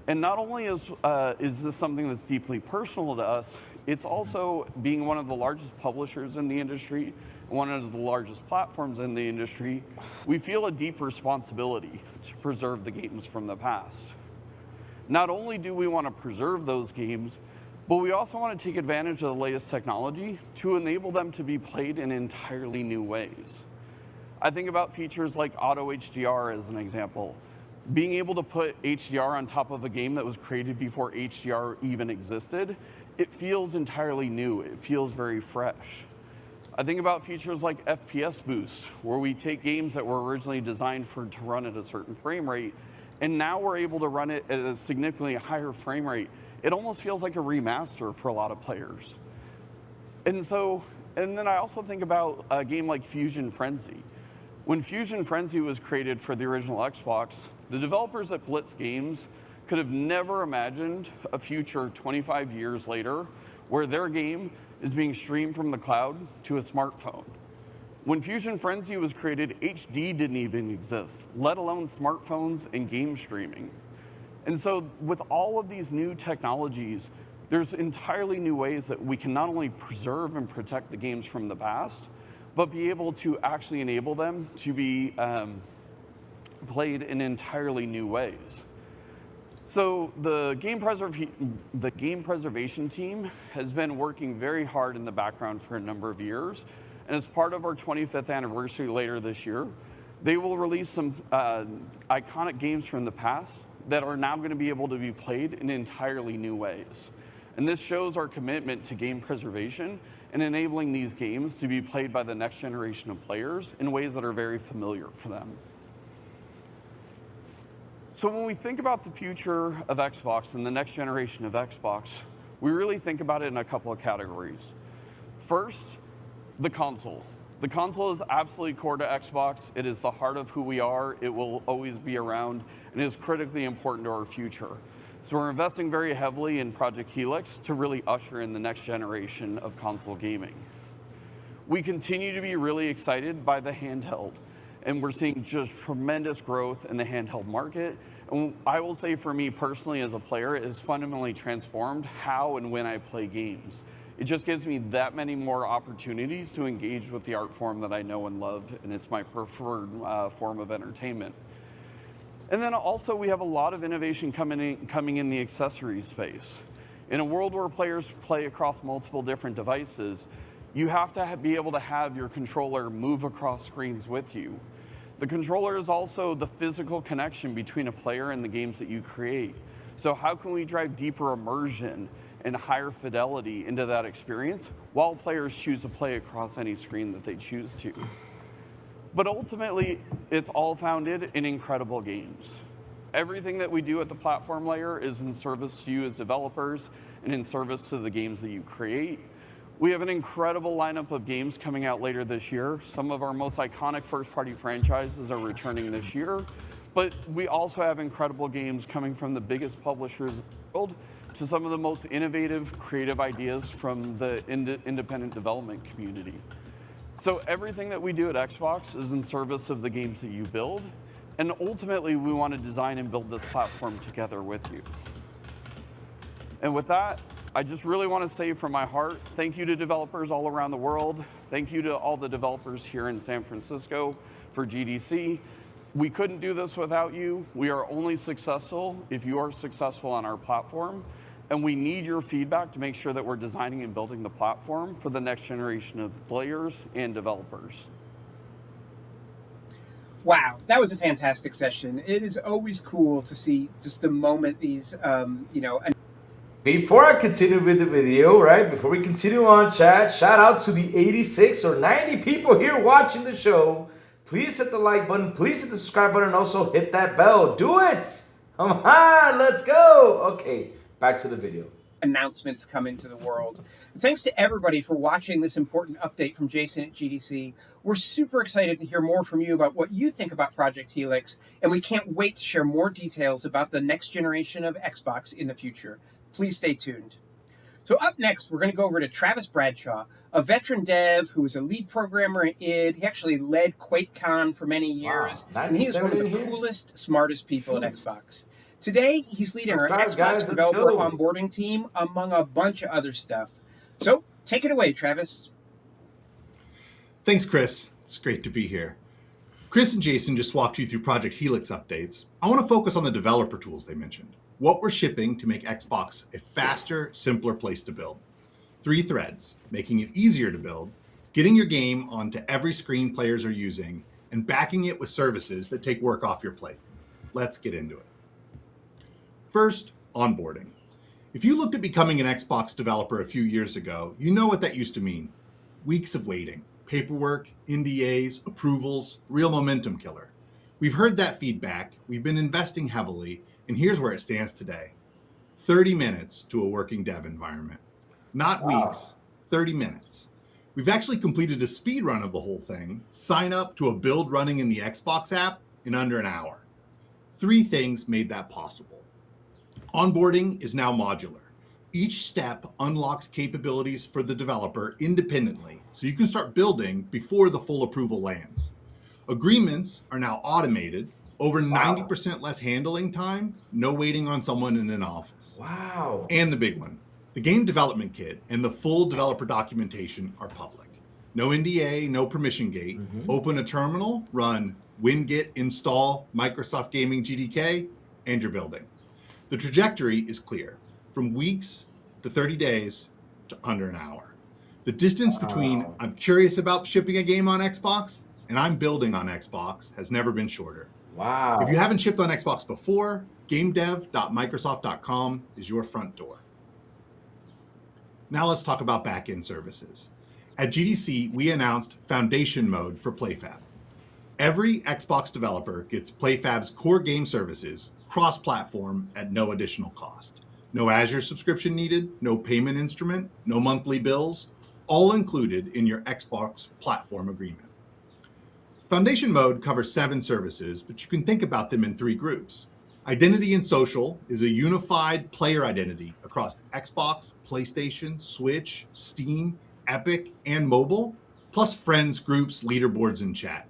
And not only is this something that's deeply personal to us, it's also being one of the largest publishers in the industry, one of the largest platforms in the industry, we feel a deep responsibility to preserve the games from the past. Not only do we want to preserve those games, but we also want to take advantage of the latest technology to enable them to be played in entirely new ways. I think about features like Auto HDR as an example. Being able to put HDR on top of a game that was created before HDR even existed, it feels entirely new. It feels very fresh. I think about features like FPS boost, where we take games that were originally designed to run at a certain frame rate, and now we're able to run it at a significantly higher frame rate. It almost feels like a remaster for a lot of players. And then I also think about a game like Fusion Frenzy. When Fusion Frenzy was created for the original Xbox, the developers at Blitz Games could have never imagined a future 25 years later where their game is being streamed from the cloud to a smartphone. When Fusion Frenzy was created, HD didn't even exist, let alone smartphones and game streaming. And so with all of these new technologies, there's entirely new ways that we can not only preserve and protect the games from the past, but be able to actually enable them to be played in entirely new ways. So the game preservation team has been working very hard in the background for a number of years. And as part of our 25th anniversary later this year, they will release some iconic games from the past that are now going to be able to be played in entirely new ways. And this shows our commitment to game preservation and enabling these games to be played by the next generation of players in ways that are very familiar for them. So when we think about the future of Xbox and the next generation of Xbox, we really think about it in a couple of categories. First, the console. The console is absolutely core to Xbox. It is the heart of who we are. It will always be around and is critically important to our future. So we're investing very heavily in Project Helix to really usher in the next generation of console gaming. We continue to be really excited by the handheld, and we're seeing just tremendous growth in the handheld market. And I will say for me personally as a player, it has fundamentally transformed how and when I play games. It just gives me that many more opportunities to engage with the art form that I know and love, and it's my preferred form of entertainment. And then also we have a lot of innovation coming in the accessories space. In a world where players play across multiple different devices, you have to be able to have your controller move across screens with you. The controller is also the physical connection between a player and the games that you create. So how can we drive deeper immersion and higher fidelity into that experience while players choose to play across any screen that they choose to? But ultimately, it's all founded in incredible games. Everything that we do at the platform layer is in service to you as developers and in service to the games that you create. We have an incredible lineup of games coming out later this year. Some of our most iconic first-party franchises are returning this year, but we also have incredible games coming from the biggest publishers in the world to some of the most innovative, creative ideas from the independent development community. So everything that we do at Xbox is in service of the games that you build, and ultimately we want to design and build this platform together with you. And with that, I just really want to say from my heart, thank you to developers all around the world. Thank you to all the developers here in San Francisco for GDC. We couldn't do this without you. We are only successful if you are successful on our platform. And we need your feedback to make sure that we're designing and building the platform for the next generation of players and developers. Wow, that was a fantastic session. It is always cool to see just the moment these, Before I continue with the video, right, before we continue on, chat, shout out to the 86 or 90 people here watching the show. Please hit the like button. Please hit the subscribe button. And also hit that bell. Do it. Come on, let's go. Okay, back to the video. Announcements come into the world. Thanks to everybody for watching this important update from Jason at GDC. We're super excited to hear more from you about what you think about Project Helix, and we can't wait to share more details about the next generation of Xbox in the future. Please stay tuned. So up next, we're going to go over to Travis Bradshaw, a veteran dev who was a lead programmer at id. He actually led QuakeCon for many years, and he is one of the coolest, smartest people at Xbox. Today, he's leading our Xbox developer onboarding team, among a bunch of other stuff. So, take it away, Travis. Thanks, Chris. It's great to be here. Chris and Jason just walked you through Project Helix updates. I want to focus on the developer tools they mentioned. What we're shipping to make Xbox a faster, simpler place to build. 3 threads, making it easier to build, getting your game onto every screen players are using, and backing it with services that take work off your plate. Let's get into it. First, onboarding. If you looked at becoming an Xbox developer a few years ago, you know what that used to mean. Weeks of waiting, paperwork, NDAs, approvals, real momentum killer. We've heard that feedback, we've been investing heavily, and here's where it stands today. 30 minutes to a working dev environment. Not weeks, 30 minutes. We've actually completed a speed run of the whole thing, sign up to a build running in the Xbox app in under an hour. 3 things made that possible. Onboarding is now modular. Each step unlocks capabilities for the developer independently, so you can start building before the full approval lands. Agreements are now automated, over 90% less handling time, no waiting on someone in an office. Wow. And the big one, the game development kit and the full developer documentation are public. No NDA, no permission gate. Open a terminal, run win-git install Microsoft Gaming GDK, and you're building. The trajectory is clear, from weeks to 30 days to under an hour. The distance between I'm curious about shipping a game on Xbox and I'm building on Xbox has never been shorter. Wow. If you haven't shipped on Xbox before, gamedev.microsoft.com is your front door. Now let's talk about back-end services. At GDC, we announced Foundation Mode for PlayFab. Every Xbox developer gets PlayFab's core game services cross-platform at no additional cost. No Azure subscription needed, no payment instrument, no monthly bills, all included in your Xbox platform agreement. Foundation Mode covers 7 services, but you can think about them in 3 groups. Identity and Social is a unified player identity across Xbox, PlayStation, Switch, Steam, Epic, and mobile, plus friends, groups, leaderboards, and chat.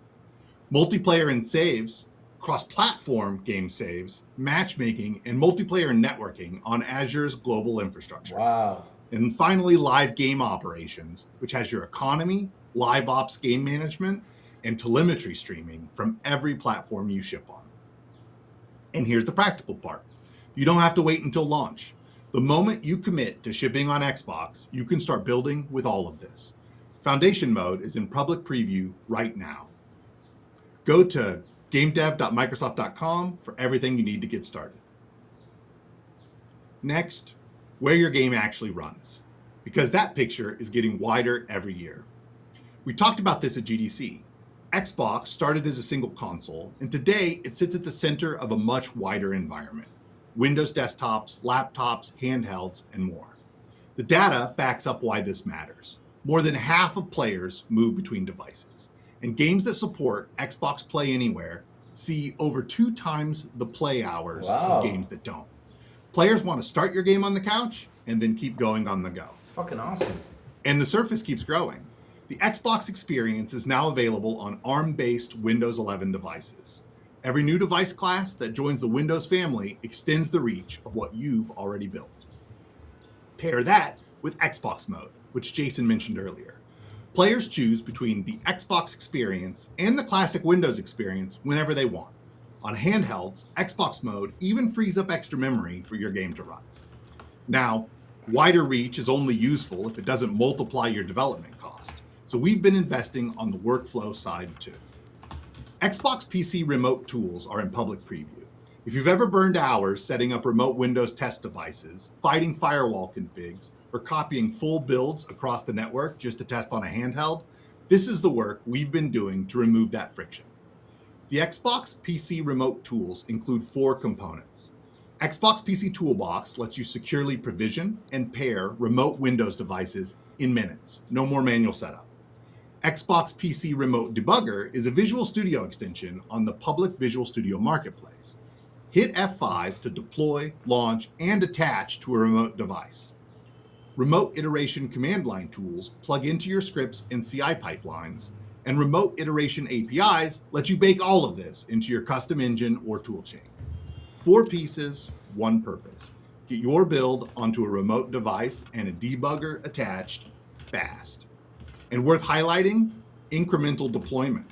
Multiplayer and saves, cross-platform game saves, matchmaking, and multiplayer networking on Azure's global infrastructure. Wow. And finally, live game operations, which has your economy, live ops game management, and telemetry streaming from every platform you ship on. And here's the practical part. You don't have to wait until launch. The moment you commit to shipping on Xbox, you can start building with all of this. Foundation Mode is in public preview right now. Go to gamedev.microsoft.com for everything you need to get started. Next, where your game actually runs, because that picture is getting wider every year. We talked about this at GDC. Xbox started as a single console, and today it sits at the center of a much wider environment. Windows desktops, laptops, handhelds, and more. The data backs up why this matters. More than half of players move between devices, and games that support Xbox Play Anywhere see over 2 times the play hours Wow. of games that don't. Players want to start your game on the couch and then keep going on the go. It's fucking awesome. And the surface keeps growing. The Xbox experience is now available on ARM-based Windows 11 devices. Every new device class that joins the Windows family extends the reach of what you've already built. Pair that with Xbox Mode, which Jason mentioned earlier. Players choose between the Xbox experience and the classic Windows experience whenever they want. On handhelds, Xbox Mode even frees up extra memory for your game to run. Now, wider reach is only useful if it doesn't multiply your development cost. So we've been investing on the workflow side too. Xbox PC remote tools are in public preview. If you've ever burned hours setting up remote Windows test devices, fighting firewall configs, or copying full builds across the network just to test on a handheld, this is the work we've been doing to remove that friction. The Xbox PC remote tools include 4 components. Xbox PC Toolbox lets you securely provision and pair remote Windows devices in minutes, no more manual setup. Xbox PC Remote Debugger is a Visual Studio extension on the public Visual Studio Marketplace. Hit F5 to deploy, launch, and attach to a remote device. Remote iteration command line tools plug into your scripts and CI pipelines, and remote iteration APIs let you bake all of this into your custom engine or toolchain. 4 pieces, 1 purpose. Get your build onto a remote device and a debugger attached fast. And worth highlighting, incremental deployment.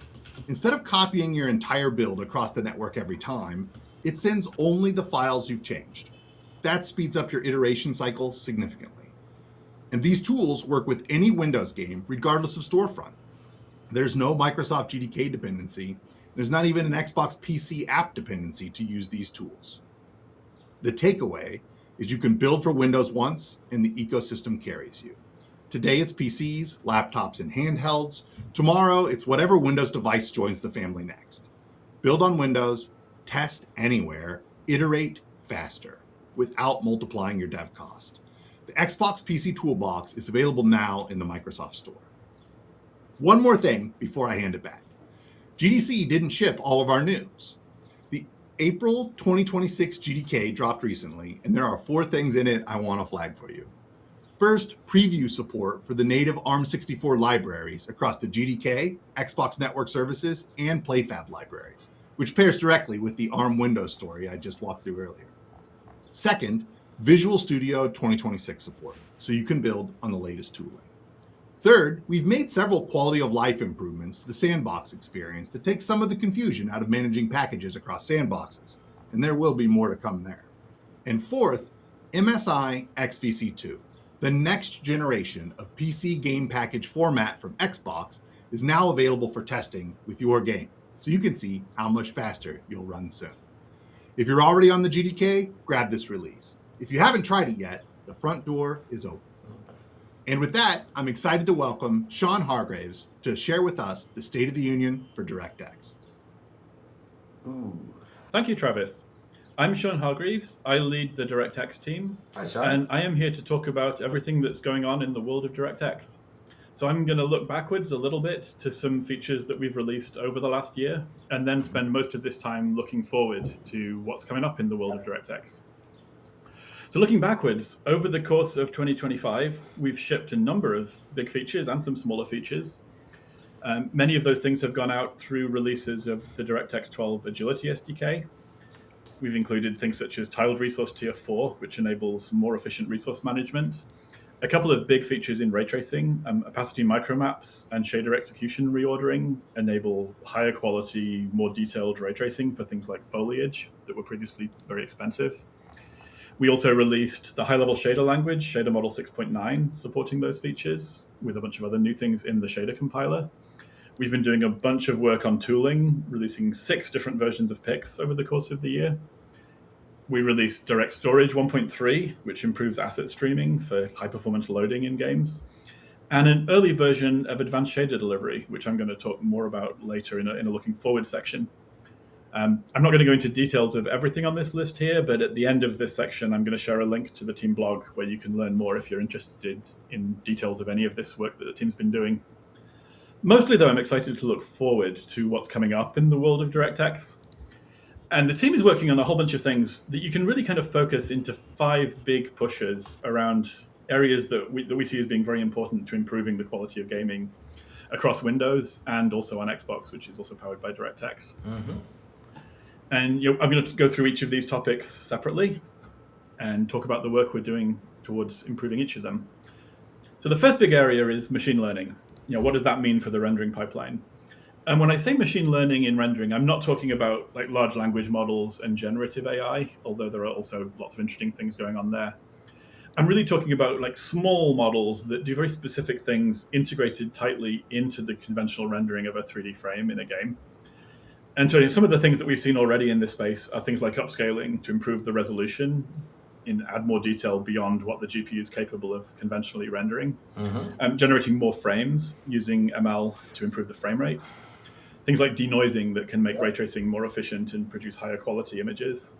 Instead of copying your entire build across the network every time, it sends only the files you've changed. That speeds up your iteration cycle significantly. And these tools work with any Windows game, regardless of storefront. There's no Microsoft GDK dependency. There's not even an Xbox PC app dependency to use these tools. The takeaway is you can build for Windows once and the ecosystem carries you. Today it's PCs, laptops, and handhelds. Tomorrow it's whatever Windows device joins the family next. Build on Windows, test anywhere, iterate faster without multiplying your dev cost. The Xbox PC Toolbox is available now in the Microsoft Store. One more thing before I hand it back. GDC didn't ship all of our news. The April 2026 GDK dropped recently, and there are 4 things in it I want to flag for you. First, preview support for the native ARM64 libraries across the GDK, Xbox Network Services, and PlayFab libraries, which pairs directly with the ARM Windows story I just walked through earlier. Second, Visual Studio 2026 support, so you can build on the latest tooling. Third, we've made several quality of life improvements to the sandbox experience that take some of the confusion out of managing packages across sandboxes, and there will be more to come there. And fourth, MSI XVC2, the next generation of PC game package format from Xbox, is now available for testing with your game, so you can see how much faster you'll run soon. If you're already on the GDK, grab this release. If you haven't tried it yet, the front door is open. And with that, I'm excited to welcome Sean Hargraves to share with us the State of the Union for DirectX. Ooh. Thank you, Travis. I'm Sean Hargreaves. I lead the DirectX team. Hi, Sean. And I am here to talk about everything that's going on in the world of DirectX. So I'm going to look backwards a little bit to some features that we've released over the last year, and then spend most of this time looking forward to what's coming up in the world of DirectX. So looking backwards, over the course of 2025, we've shipped a number of big features and some smaller features. Many of those things have gone out through releases of the DirectX 12 Agility SDK. We've included things such as Tiled Resource Tier 4, which enables more efficient resource management. A couple of big features in ray tracing, opacity micromaps and shader execution reordering enable higher quality, more detailed ray tracing for things like foliage that were previously very expensive. We also released the high-level shader language, Shader Model 6.9, supporting those features, with a bunch of other new things in the shader compiler. We've been doing a bunch of work on tooling, releasing 6 different versions of PIX over the course of the year. We released Direct Storage 1.3, which improves asset streaming for high-performance loading in games, and an early version of Advanced Shader Delivery, which I'm going to talk more about later in a looking forward section. I'm not going to go into details of everything on this list here, but at the end of this section, I'm going to share a link to the team blog where you can learn more if you're interested in details of any of this work that the team's been doing. Mostly, though, I'm excited to look forward to what's coming up in the world of DirectX. And the team is working on a whole bunch of things that you can really kind of focus into 5 big pushes around areas that we see as being very important to improving the quality of gaming across Windows and also on Xbox, which is also powered by DirectX. Mm-hmm. And I'm going to go through each of these topics separately and talk about the work we're doing towards improving each of them. So the first big area is machine learning. What does that mean for the rendering pipeline? And when I say machine learning in rendering, I'm not talking about like large language models and generative AI, although there are also lots of interesting things going on there. I'm really talking about like small models that do very specific things integrated tightly into the conventional rendering of a 3D frame in a game. And so some of the things that we've seen already in this space are things like upscaling to improve the resolution and add more detail beyond what the GPU is capable of conventionally rendering, generating more frames using ML to improve the frame rate. Things like denoising that can make ray tracing more efficient and produce higher quality images.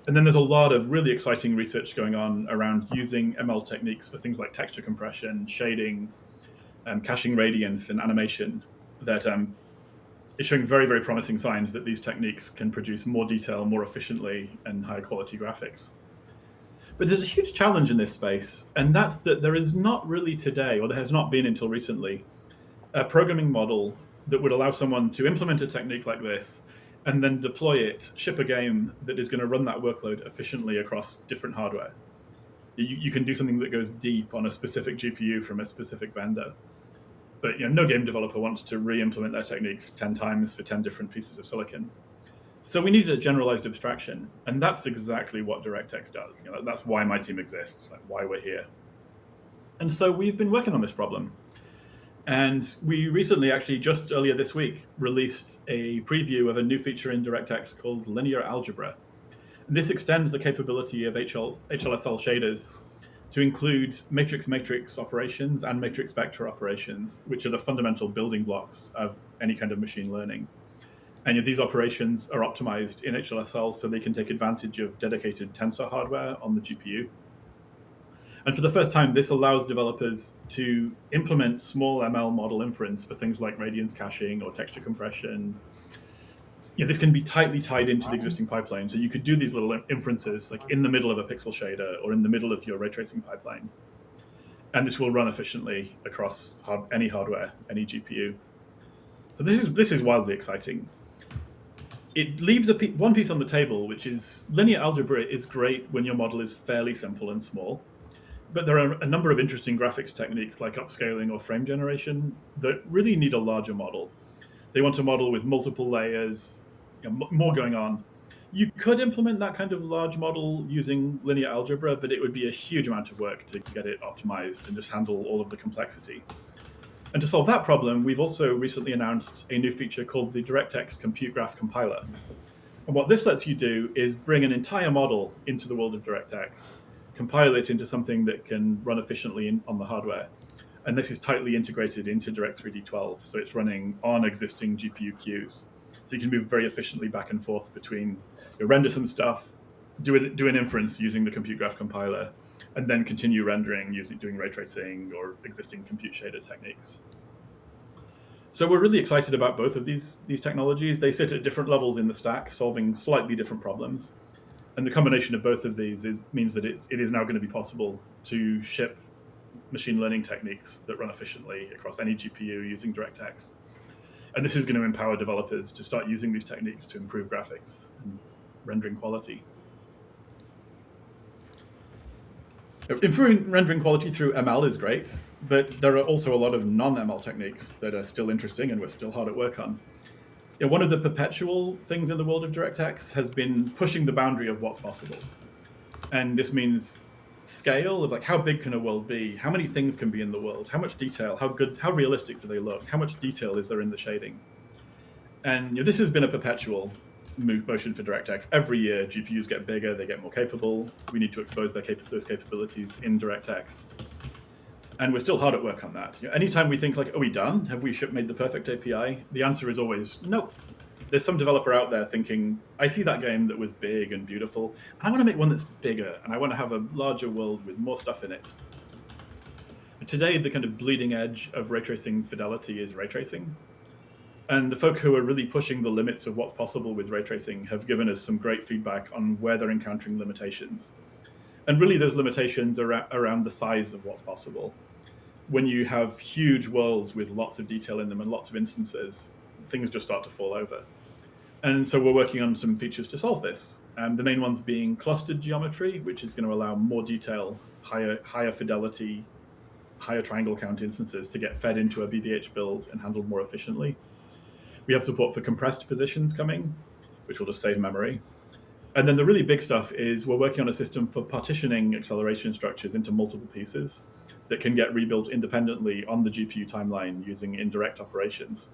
And then there's a lot of really exciting research going on around using ML techniques for things like texture compression, shading, caching radiance, and animation that is showing very, very promising signs that these techniques can produce more detail more efficiently and higher quality graphics. But there's a huge challenge in this space, and that's that there is not really today, or there has not been until recently, a programming model that would allow someone to implement a technique like this and then deploy it, ship a game that is going to run that workload efficiently across different hardware. You can do something that goes deep on a specific GPU from a specific vendor. But no game developer wants to re-implement their techniques 10 times for 10 different pieces of silicon. So we needed a generalized abstraction, and that's exactly what DirectX does. That's why my team exists, why we're here. And so we've been working on this problem. And we recently, actually just earlier this week, released a preview of a new feature in DirectX called linear algebra. And this extends the capability of HLSL shaders to include matrix-matrix operations and matrix vector operations, which are the fundamental building blocks of any kind of machine learning. And these operations are optimized in HLSL so they can take advantage of dedicated tensor hardware on the GPU. And for the first time, this allows developers to implement small ML model inference for things like radiance caching or texture compression. This can be tightly tied into the existing pipeline. So you could do these little inferences like in the middle of a pixel shader or in the middle of your ray tracing pipeline. And this will run efficiently across any hardware, any GPU. So this is wildly exciting. It leaves one piece on the table, which is linear algebra is great when your model is fairly simple and small. But there are a number of interesting graphics techniques like upscaling or frame generation that really need a larger model. They want a model with multiple layers, more going on. You could implement that kind of large model using linear algebra, but it would be a huge amount of work to get it optimized and just handle all of the complexity. And to solve that problem, we've also recently announced a new feature called the DirectX Compute Graph Compiler. And what this lets you do is bring an entire model into the world of DirectX, compile it into something that can run efficiently on the hardware, And this is tightly integrated into Direct3D12, so it's running on existing GPU queues. So you can move very efficiently back and forth between, render some stuff, do an inference using the compute graph compiler, and then continue rendering doing ray tracing or existing compute shader techniques. So we're really excited about both of these technologies. They sit at different levels in the stack, solving slightly different problems. And the combination of both of these means that it is now going to be possible to ship machine learning techniques that run efficiently across any GPU using DirectX. And this is going to empower developers to start using these techniques to improve graphics and rendering quality. Improving rendering quality through ML is great, but there are also a lot of non-ML techniques that are still interesting and we're still hard at work on. One of the perpetual things in the world of DirectX has been pushing the boundary of what's possible. And this means scale of how big can a world be? How many things can be in the world? How much detail? How realistic do they look? How much detail is there in the shading? And this has been a perpetual motion for DirectX. Every year, GPUs get bigger, they get more capable. We need to expose those capabilities in DirectX. And we're still hard at work on that. Anytime we think are we done? Have we made the perfect API? The answer is always no. There's some developer out there thinking, I see that game that was big and beautiful, and I want to make one that's bigger, and I want to have a larger world with more stuff in it. And today, the kind of bleeding edge of ray tracing fidelity is ray tracing. And the folk who are really pushing the limits of what's possible with ray tracing have given us some great feedback on where they're encountering limitations. And really, those limitations are around the size of what's possible. When you have huge worlds with lots of detail in them and lots of instances, things just start to fall over. And so we're working on some features to solve this. The main ones being clustered geometry, which is going to allow more detail, higher fidelity, higher triangle count instances to get fed into a BVH build and handled more efficiently. We have support for compressed positions coming, which will just save memory. And then the really big stuff is we're working on a system for partitioning acceleration structures into multiple pieces that can get rebuilt independently on the GPU timeline using indirect operations.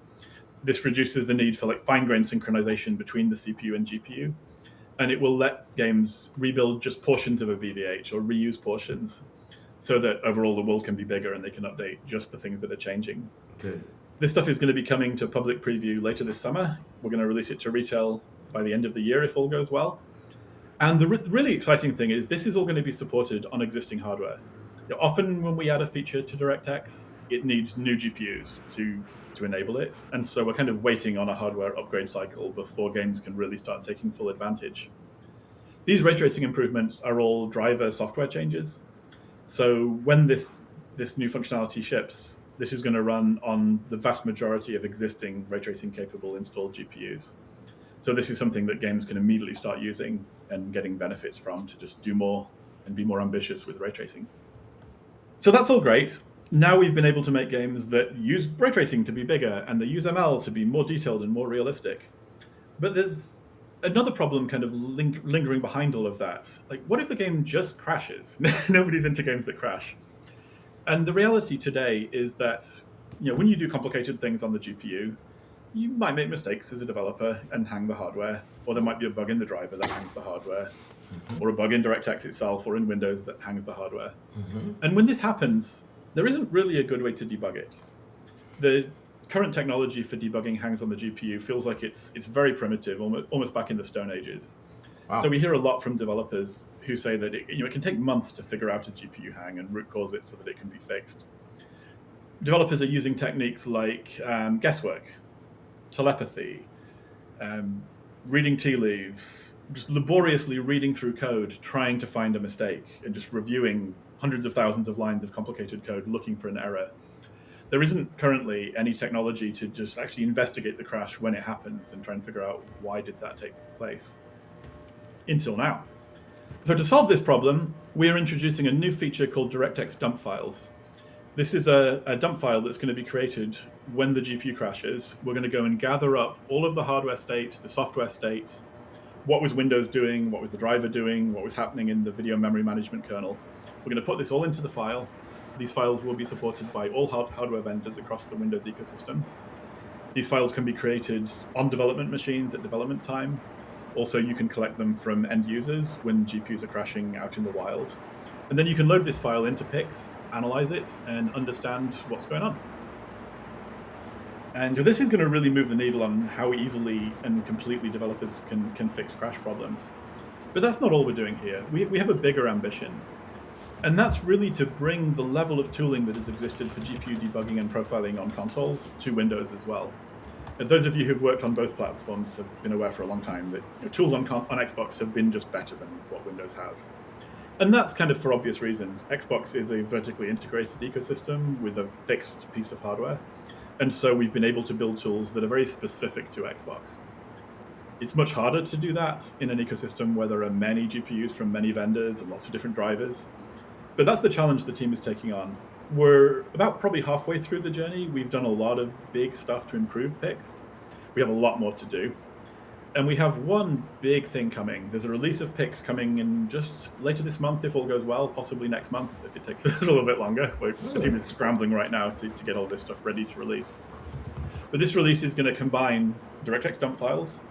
This reduces the need for fine-grained synchronization between the CPU and GPU, and it will let games rebuild just portions of a BVH or reuse portions so that overall the world can be bigger and they can update just the things that are changing. Good. This stuff is going to be coming to public preview later this summer. We're going to release it to retail by the end of the year if all goes well. And the really exciting thing is this is all going to be supported on existing hardware. Often when we add a feature to DirectX, it needs new GPUs to enable it. And so we're kind of waiting on a hardware upgrade cycle before games can really start taking full advantage. These ray tracing improvements are all driver software changes. So when this new functionality ships, this is going to run on the vast majority of existing ray tracing capable installed GPUs. So this is something that games can immediately start using and getting benefits from to just do more and be more ambitious with ray tracing. So that's all great. Now we've been able to make games that use ray tracing to be bigger and they use ML to be more detailed and more realistic. But there's another problem kind of lingering behind all of that. What if the game just crashes? Nobody's into games that crash. And the reality today is that when you do complicated things on the GPU, you might make mistakes as a developer and hang the hardware, or there might be a bug in the driver that hangs the hardware, or a bug in DirectX itself or in Windows that hangs the hardware. And when this happens, there isn't really a good way to debug it. The current technology for debugging hangs on the GPU feels like it's very primitive, almost back in the Stone Ages. Wow. So we hear a lot from developers who say that it can take months to figure out a GPU hang and root cause it so that it can be fixed. Developers are using techniques like guesswork, telepathy, reading tea leaves, just laboriously reading through code, trying to find a mistake, and just reviewing hundreds of thousands of lines of complicated code looking for an error. There isn't currently any technology to just actually investigate the crash when it happens and try and figure out why did that take place, until now. So to solve this problem, we're introducing a new feature called DirectX dump files. This is a dump file that's going to be created when the GPU crashes. We're going to go and gather up all of the hardware state, the software state, what was Windows doing, what was the driver doing, what was happening in the video memory management kernel. We're going to put this all into the file. These files will be supported by all hardware vendors across the Windows ecosystem. These files can be created on development machines at development time. Also, you can collect them from end users when GPUs are crashing out in the wild. And then you can load this file into Pix analyze it and understand what's going on. And this is going to really move the needle on how easily and completely developers can fix crash problems. But that's not all we're doing here. We have a bigger ambition. And that's really to bring the level of tooling that has existed for GPU debugging and profiling on consoles to Windows as well. And those of you who've worked on both platforms have been aware for a long time that tools on Xbox have been just better than what Windows has. And that's kind of for obvious reasons. Xbox is a vertically integrated ecosystem with a fixed piece of hardware. And so we've been able to build tools that are very specific to Xbox. It's much harder to do that in an ecosystem where there are many GPUs from many vendors and lots of different drivers. But that's the challenge the team is taking on. We're about probably halfway through the journey. We've done a lot of big stuff to improve PICs. We have a lot more to do. And we have one big thing coming. There's a release of PICs coming in just later this month, if all goes well, possibly next month, if it takes a little bit longer. The team is scrambling right now to get all this stuff ready to release. But this release is going to combine DirectX dump files,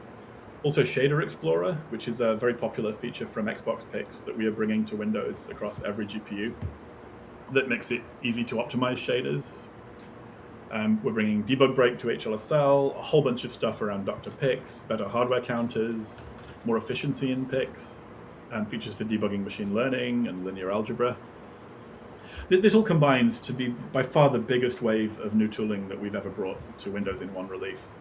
also Shader Explorer, which is a very popular feature from Xbox PICs that we are bringing to Windows across every GPU that makes it easy to optimize shaders. We're bringing debug break to HLSL, a whole bunch of stuff around Dr. PICs, better hardware counters, more efficiency in PICs, and features for debugging machine learning and linear algebra. This all combines to be by far the biggest wave of new tooling that we've ever brought to Windows in one release.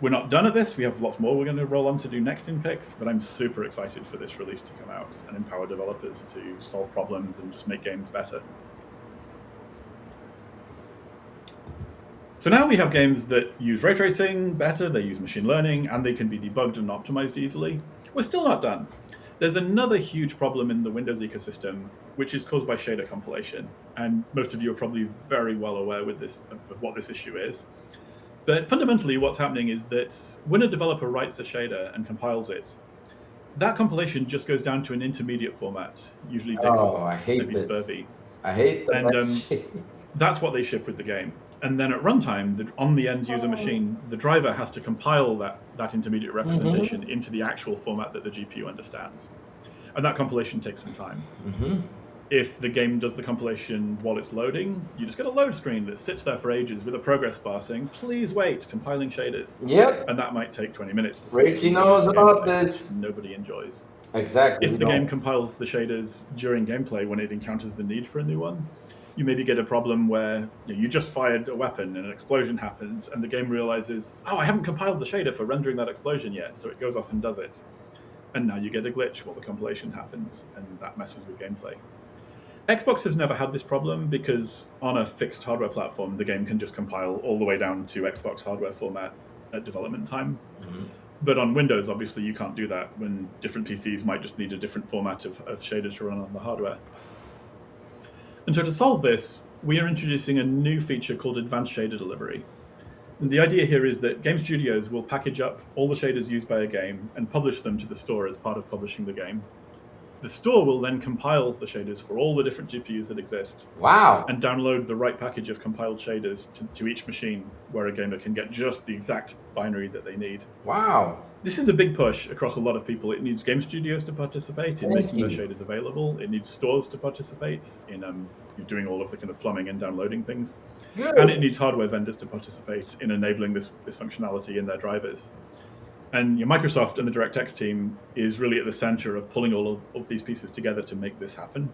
We're not done at this. We have lots more we're going to roll on to do next in PICs, but I'm super excited for this release to come out and empower developers to solve problems and just make games better. So now we have games that use ray tracing better, they use machine learning, and they can be debugged and optimized easily. We're still not done. There's another huge problem in the Windows ecosystem, which is caused by shader compilation. And most of you are probably very well aware with this, of what this issue is. But fundamentally, what's happening is that when a developer writes a shader and compiles it, that compilation just goes down to an intermediate format, usually DISCRIPTION, maybe SPIRV. I hate that. And that's what they ship with the game. And then at runtime, on the end user machine, the driver has to compile that intermediate representation into the actual format that the GPU understands. And that compilation takes some time. If the game does the compilation while it's loading, you just get a load screen that sits there for ages with a progress bar saying, please wait, compiling shaders. Yep. And that might take 20 minutes. Rachie knows about this. Nobody enjoys. Exactly. If the game compiles the shaders during gameplay when it encounters the need for a new one, you maybe get a problem where you just fired a weapon and an explosion happens and the game realizes, oh, I haven't compiled the shader for rendering that explosion yet, so it goes off and does it. And now you get a glitch while the compilation happens, and that messes with gameplay. Xbox has never had this problem because on a fixed hardware platform, the game can just compile all the way down to Xbox hardware format at development time. But on Windows, obviously, you can't do that when different PCs might just need a different format of shaders to run on the hardware. And so to solve this, we are introducing a new feature called Advanced Shader Delivery. And the idea here is that game studios will package up all the shaders used by a game and publish them to the store as part of publishing the game. The store will then compile the shaders for all the different GPUs that exist. Wow. And download the right package of compiled shaders to each machine where a gamer can get just the exact binary that they need. Wow. This is a big push across a lot of people. It needs game studios to participate in making those shaders available. It needs stores to participate in doing all of the kind of plumbing and downloading things. Good. And it needs hardware vendors to participate in enabling this functionality in their drivers. And Microsoft and the DirectX team is really at the center of pulling all of these pieces together to make this happen.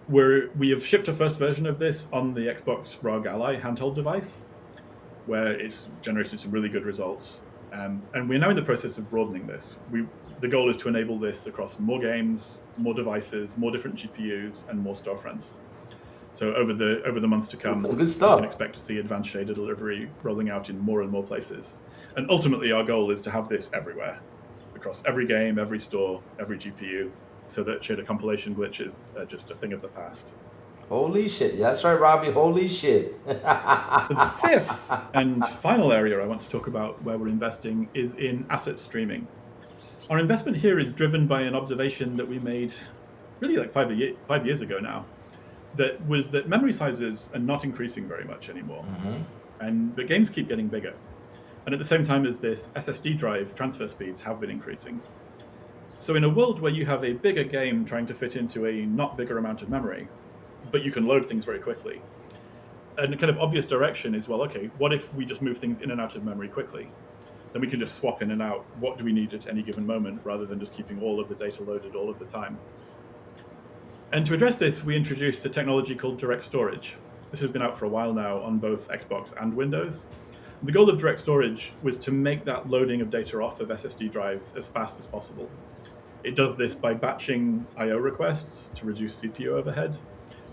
We have shipped a first version of this on the Xbox ROG Ally handheld device, where it's generated some really good results. And we're now in the process of broadening this. The goal is to enable this across more games, more devices, more different GPUs, and more storefronts. So over the months to come, good stuff. You can expect to see advanced shader delivery rolling out in more and more places. And ultimately, our goal is to have this everywhere, across every game, every store, every GPU, so that shader compilation glitches are just a thing of the past. Holy shit. That's right, Robbie. Holy shit. The fifth and final area I want to talk about where we're investing is in asset streaming. Our investment here is driven by an observation that we made really like 5 years ago now, that was that memory sizes are not increasing very much anymore. But games keep getting bigger. And at the same time as this, SSD drive transfer speeds have been increasing. So in a world where you have a bigger game trying to fit into a not bigger amount of memory, but you can load things very quickly. And a kind of obvious direction is, well, okay, what if we just move things in and out of memory quickly? Then we can just swap in and out what do we need at any given moment, rather than just keeping all of the data loaded all of the time. And to address this, we introduced a technology called direct storage. This has been out for a while now on both Xbox and Windows. The goal of direct storage was to make that loading of data off of SSD drives as fast as possible. It does this by batching I/O requests to reduce CPU overhead,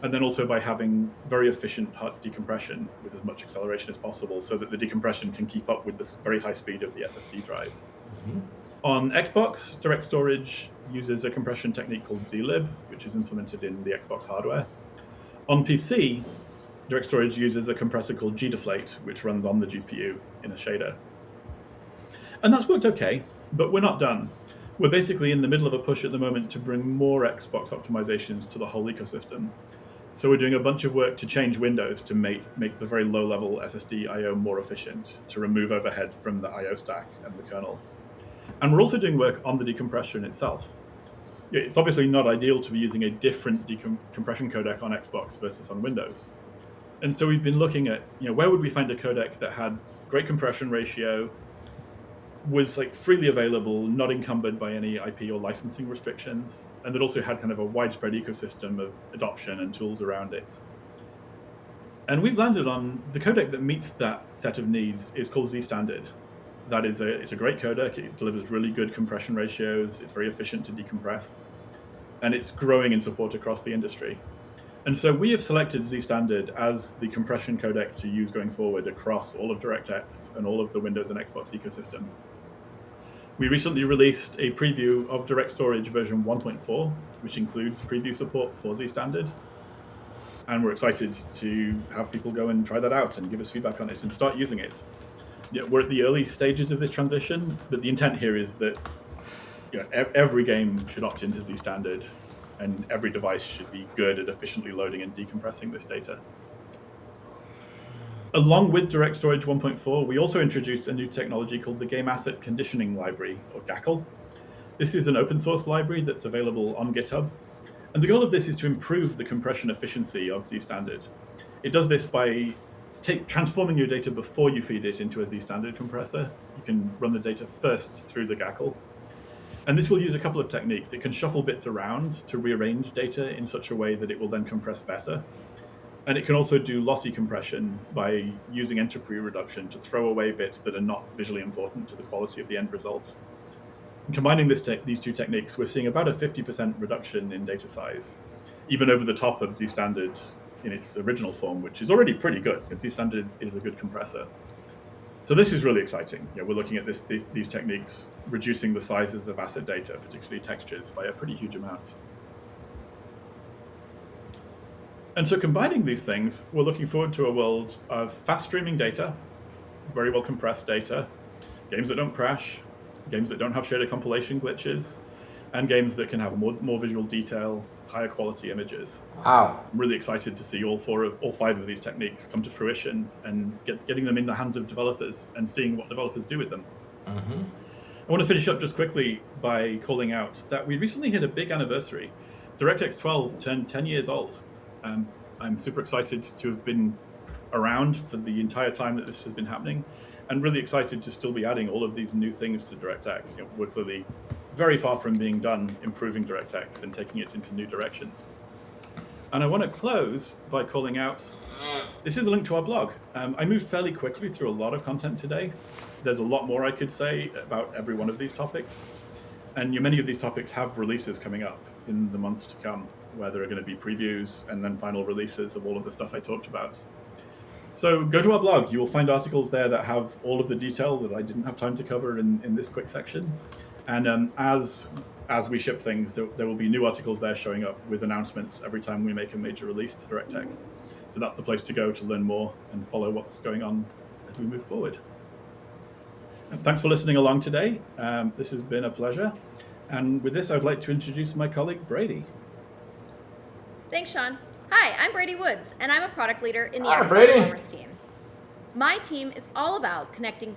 and then also by having very efficient hot decompression with as much acceleration as possible so that the decompression can keep up with the very high speed of the SSD drive. On Xbox, direct storage uses a compression technique called zlib, which is implemented in the Xbox hardware. On PC, direct storage uses a compressor called gdeflate, which runs on the GPU in a shader. And that's worked okay, but we're not done. We're basically in the middle of a push at the moment to bring more Xbox optimizations to the whole ecosystem. So we're doing a bunch of work to change Windows to make the very low-level SSD I/O more efficient, to remove overhead from the I/O stack and the kernel. And we're also doing work on the decompression itself. It's obviously not ideal to be using a different decompression codec on Xbox versus on Windows. And so we've been looking at, where would we find a codec that had great compression ratio, was like freely available, not encumbered by any IP or licensing restrictions, and that also had kind of a widespread ecosystem of adoption and tools around it. And we've landed on the codec that meets that set of needs is called Z-Standard. That is it's a great codec. It delivers really good compression ratios. It's very efficient to decompress, and it's growing in support across the industry. And so we have selected Z-Standard as the compression codec to use going forward across all of DirectX and all of the Windows and Xbox ecosystem. We recently released a preview of Direct Storage version 1.4, which includes preview support for Z-Standard. And we're excited to have people go and try that out and give us feedback on it and start using it. We're at the early stages of this transition, but the intent here is that every game should opt into Z-Standard, and every device should be good at efficiently loading and decompressing this data. Along with Direct Storage 1.4, we also introduced a new technology called the Game Asset Conditioning Library, or GACL. This is an open source library that's available on GitHub. And the goal of this is to improve the compression efficiency of Z-Standard. It does this by transforming your data before you feed it into a Z-Standard compressor. You can run the data first through the GACL. And this will use a couple of techniques. It can shuffle bits around to rearrange data in such a way that it will then compress better. And it can also do lossy compression by using entropy reduction to throw away bits that are not visually important to the quality of the end result. And combining these two techniques, we're seeing about a 50% reduction in data size, even over the top of Z-Standard in its original form, which is already pretty good, because Z-Standard is a good compressor. So this is really exciting. We're looking at these techniques reducing the sizes of asset data, particularly textures, by a pretty huge amount. And so combining these things, we're looking forward to a world of fast streaming data, very well compressed data, games that don't crash, games that don't have shader compilation glitches, and games that can have more visual detail, higher quality images. Wow. I'm really excited to see all five of these techniques come to fruition and getting them in the hands of developers and seeing what developers do with them. Mm-hmm. I want to finish up just quickly by calling out that we recently hit a big anniversary. DirectX 12 turned 10 years old. I'm super excited to have been around for the entire time that this has been happening, and really excited to still be adding all of these new things to DirectX. We're clearly very far from being done improving DirectX and taking it into new directions. And I want to close by calling out, this is a link to our blog. I moved fairly quickly through a lot of content today. There's a lot more I could say about every one of these topics. And many of these topics have releases coming up in the months to come, where there are going to be previews and then final releases of all of the stuff I talked about. So go to our blog. You will find articles there that have all of the detail that I didn't have time to cover in this quick section. And as we ship things, there will be new articles there showing up with announcements every time we make a major release to DirectX. So that's the place to go to learn more and follow what's going on as we move forward. And thanks for listening along today. This has been a pleasure. And with this, I'd like to introduce my colleague, Brady. Thanks, Sean. Hi, I'm Brady Woods, and I'm a product leader in the Hi, Xbox Brady. Commerce team. My team is all about connecting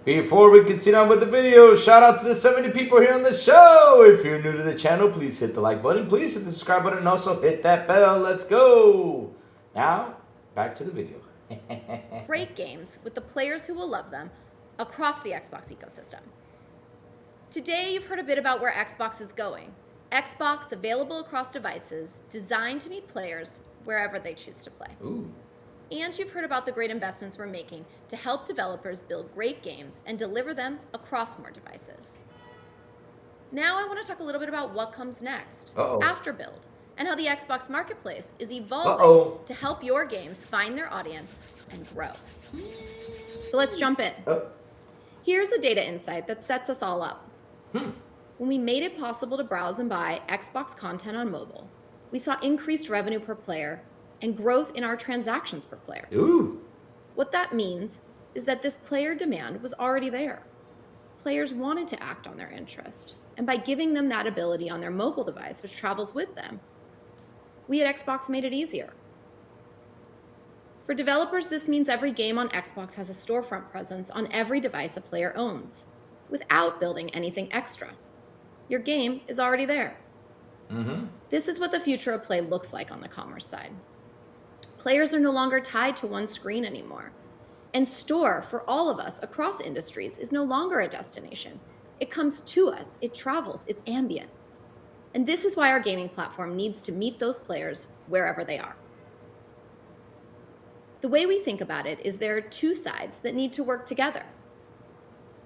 Before we continue on with the video, shout out to the 70 people here on the show. If you're new to the channel, please hit the like button. Please hit the subscribe button and also hit that bell. Let's go. Now, back to the video. Great games with the players who will love them across the Xbox ecosystem. Today, you've heard a bit about where Xbox is going. Xbox available across devices, designed to meet players wherever they choose to play. Ooh. And you've heard about the great investments we're making to help developers build great games and deliver them across more devices. Now I want to talk a little bit about what comes next, after build, and how the Xbox Marketplace is evolving to help your games find their audience and grow. So let's jump in. Here's a data insight that sets us all up. When we made it possible to browse and buy Xbox content on mobile, we saw increased revenue per player and growth in our transactions per player. Ooh. What that means is that this player demand was already there. Players wanted to act on their interest, and by giving them that ability on their mobile device, which travels with them, we at Xbox made it easier. For developers, this means every game on Xbox has a storefront presence on every device a player owns, without building anything extra. Your game is already there. This is what the future of play looks like on the commerce side. Players are no longer tied to one screen anymore. And store, for all of us across industries, is no longer a destination. It comes to us, it travels, it's ambient. And this is why our gaming platform needs to meet those players wherever they are. The way we think about it is there are two sides that need to work together.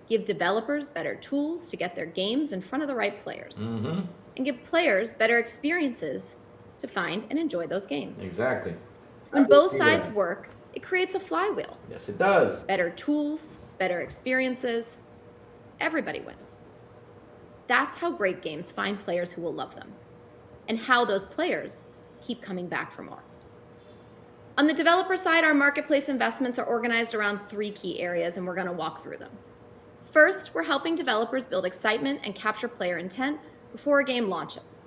Give developers better tools to get their games in front of the right players. And give players better experiences to find and enjoy those games. Exactly. When both sides work, it creates a flywheel. Yes, it does. Better tools, better experiences, everybody wins. That's how great games find players who will love them, and how those players keep coming back for more. On the developer side, our marketplace investments are organized around three key areas, and we're going to walk through them. First, we're helping developers build excitement and capture player intent before a game launches.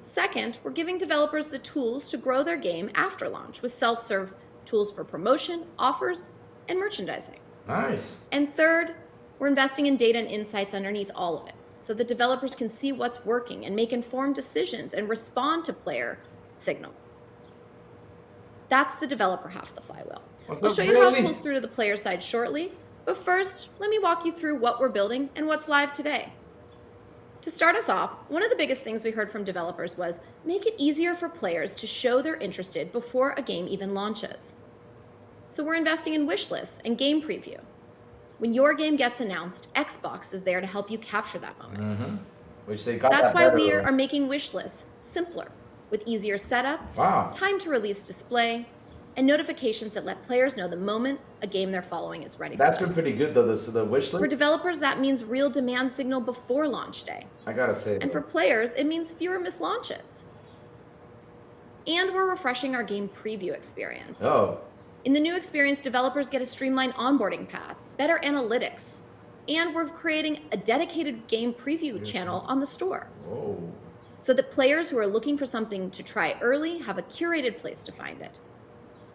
Second, we're giving developers the tools to grow their game after launch with self-serve tools for promotion, offers, and merchandising. Nice. And third, we're investing in data and insights underneath all of it so that developers can see what's working and make informed decisions and respond to player signal. That's the developer half of the flywheel. I'll show you how it pulls through to the player side shortly, but first, let me walk you through what we're building and what's live today. To start us off, one of the biggest things we heard from developers was make it easier for players to show they're interested before a game even launches. So we're investing in wish lists and game preview. When your game gets announced, Xbox is there to help you capture that moment. Which they got. That's why we are making wish lists simpler, with easier setup, Wow. time to release display, and notifications that let players know the moment a game they're following is ready That's for them. been pretty good though. The wish For list. developers, that means real demand signal before launch day. I gotta say. And for players, it means fewer missed launches. And we're refreshing our game preview experience. In the new experience, developers get a streamlined onboarding path, better analytics, and we're creating a dedicated game preview channel on the store. So that players who are looking for something to try early have a curated place to find it.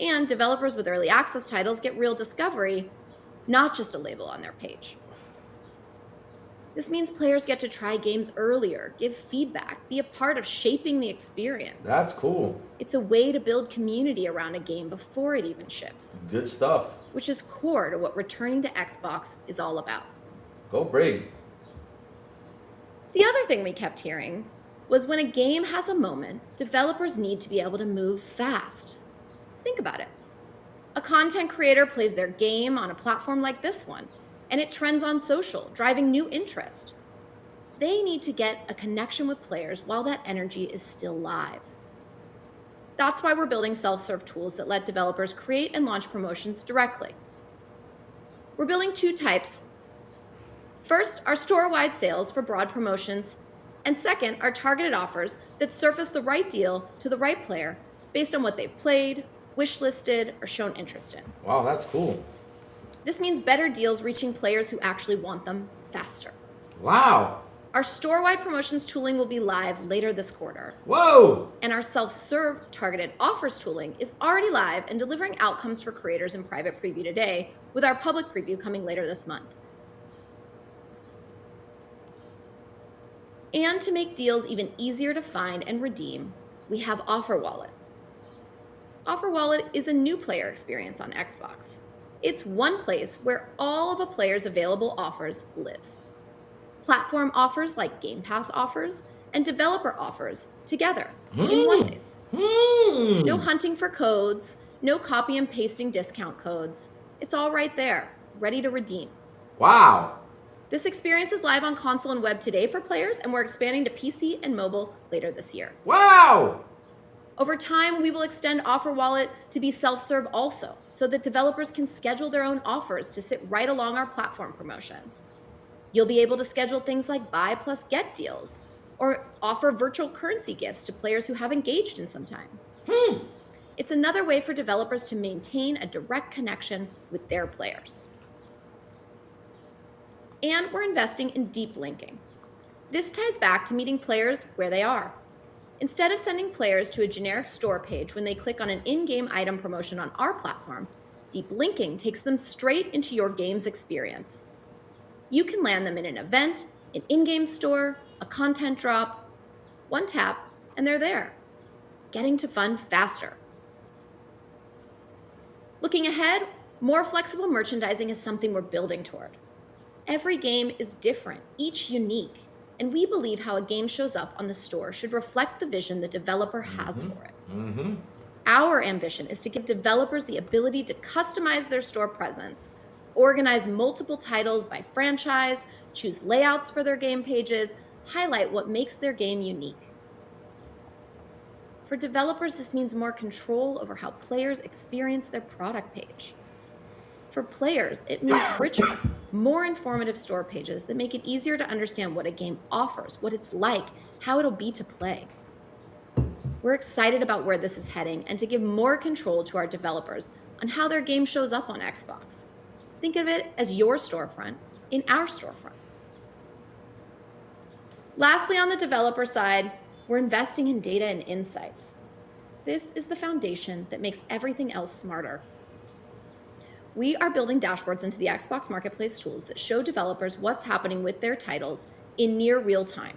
And developers with early access titles get real discovery, not just a label on their page. This means players get to try games earlier, give feedback, be a part of shaping the experience. That's cool. It's a way to build community around a game before it even ships. Good stuff. Which is core to what returning to Xbox is all about. Go Brady. The other thing we kept hearing was when a game has a moment, developers need to be able to move fast. Think about it. A content creator plays their game on a platform like this one, and it trends on social, driving new interest. They need to get a connection with players while that energy is still live. That's why we're building self-serve tools that let developers create and launch promotions directly. We're building two types. First, our store-wide sales for broad promotions, and second, our targeted offers that surface the right deal to the right player based on what they've played, wishlisted, or shown interest in. Wow, that's cool. This means better deals reaching players who actually want them faster. Wow. Our store-wide promotions tooling will be live later this quarter. Whoa! And our self-serve targeted offers tooling is already live and delivering outcomes for creators in private preview today, with our public preview coming later this month. And to make deals even easier to find and redeem, we have Offer Wallet. Offer Wallet is a new player experience on Xbox. It's one place where all of a player's available offers live. Platform offers like Game Pass offers and developer offers together in one place. No hunting for codes, no copy and pasting discount codes. It's all right there, ready to redeem. Wow. This experience is live on console and web today for players, and we're expanding to PC and mobile later this year. Wow. Over time, we will extend Offer Wallet to be self-serve also, so that developers can schedule their own offers to sit right along our platform promotions. You'll be able to schedule things like buy plus get deals, or offer virtual currency gifts to players who have engaged in some time. It's another way for developers to maintain a direct connection with their players. And we're investing in deep linking. This ties back to meeting players where they are. Instead of sending players to a generic store page when they click on an in-game item promotion on our platform, deep linking takes them straight into your game's experience. You can land them in an event, an in-game store, a content drop. One tap, and they're there, getting to fun faster. Looking ahead, more flexible merchandising is something we're building toward. Every game is different, each unique, and we believe how a game shows up on the store should reflect the vision the developer has for it. Our ambition is to give developers the ability to customize their store presence, organize multiple titles by franchise, choose layouts for their game pages, highlight what makes their game unique. For developers, this means more control over how players experience their product page. For players, it means richer, more informative store pages that make it easier to understand what a game offers, what it's like, how it'll be to play. We're excited about where this is heading and to give more control to our developers on how their game shows up on Xbox. Think of it as your storefront in our storefront. Lastly, on the developer side, we're investing in data and insights. This is the foundation that makes everything else smarter. We are building dashboards into the Xbox Marketplace tools that show developers what's happening with their titles in near real time.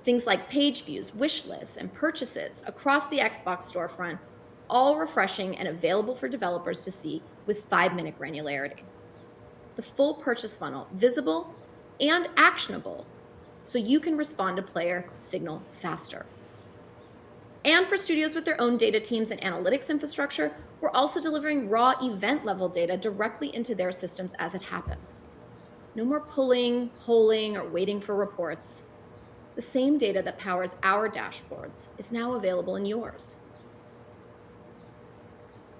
Things like page views, wish lists, and purchases across the Xbox storefront, all refreshing and available for developers to see with 5-minute granularity. The full purchase funnel visible and actionable so you can respond to player signal faster. And for studios with their own data teams and analytics infrastructure, we're also delivering raw event-level data directly into their systems as it happens. No more pulling, polling, or waiting for reports. The same data that powers our dashboards is now available in yours.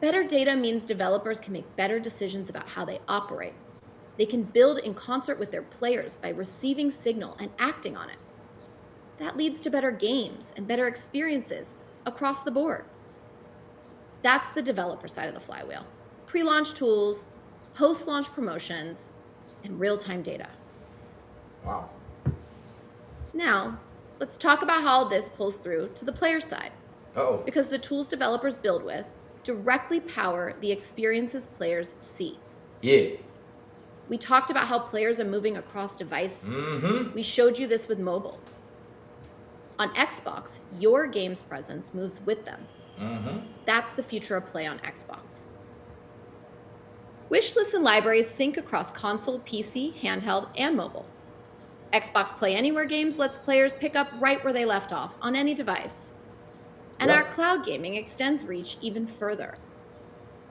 Better data means developers can make better decisions about how they operate. They can build in concert with their players by receiving signal and acting on it. That leads to better games and better experiences across the board. That's the developer side of the flywheel. Pre-launch tools, post-launch promotions, and real-time data. Wow. Now, let's talk about how this pulls through to the player side. Because the tools developers build with directly power the experiences players see. Yeah. We talked about how players are moving across device. We showed you this with mobile. On Xbox, your game's presence moves with them. That's the future of play on Xbox. Wish lists and libraries sync across console, PC, handheld, and mobile. Xbox Play Anywhere games lets players pick up right where they left off on any device. And our cloud gaming extends reach even further,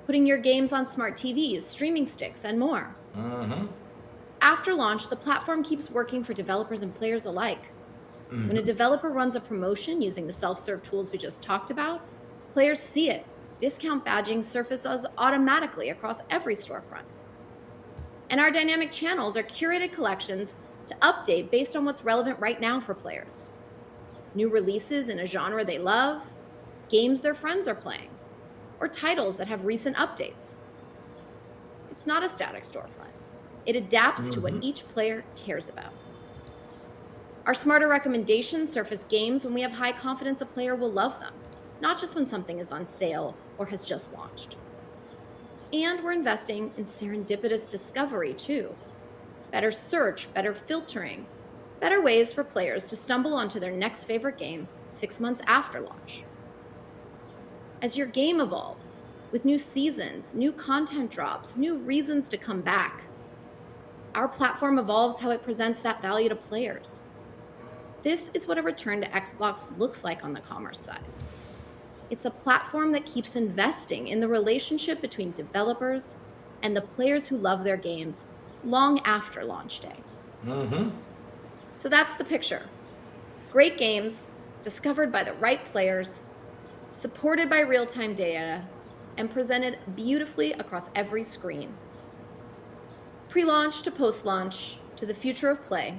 putting your games on smart TVs, streaming sticks, and more. After launch, the platform keeps working for developers and players alike. When a developer runs a promotion using the self-serve tools we just talked about, players see it. Discount badging surfaces automatically across every storefront. And our dynamic channels are curated collections to update based on what's relevant right now for players. New releases in a genre they love, games their friends are playing, or titles that have recent updates. It's not a static storefront. It adapts to what each player cares about. Our smarter recommendations surface games when we have high confidence a player will love them, not just when something is on sale or has just launched. And we're investing in serendipitous discovery too. Better search, better filtering, better ways for players to stumble onto their next favorite game 6 months after launch. As your game evolves, with new seasons, new content drops, new reasons to come back, our platform evolves how it presents that value to players. This is what a return to Xbox looks like on the commerce side. It's a platform that keeps investing in the relationship between developers and the players who love their games long after launch day. So that's the picture. Great games, discovered by the right players, supported by real-time data, and presented beautifully across every screen. Pre-launch to post-launch to the future of play,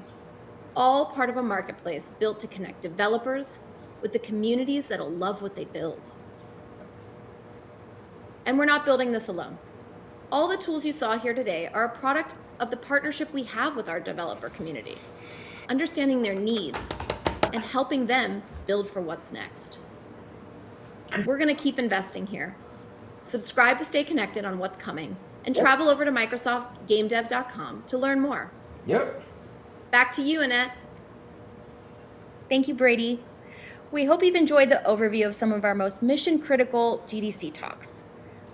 all part of a marketplace built to connect developers with the communities that'll love what they build. And we're not building this alone. All the tools you saw here today are a product of the partnership we have with our developer community, understanding their needs and helping them build for what's next. We're going to keep investing here. Subscribe to stay connected on what's coming and travel over to MicrosoftGameDev.com to learn more. Yep. Back to you, Annette. Thank you, Brady. We hope you've enjoyed the overview of some of our most mission-critical GDC talks.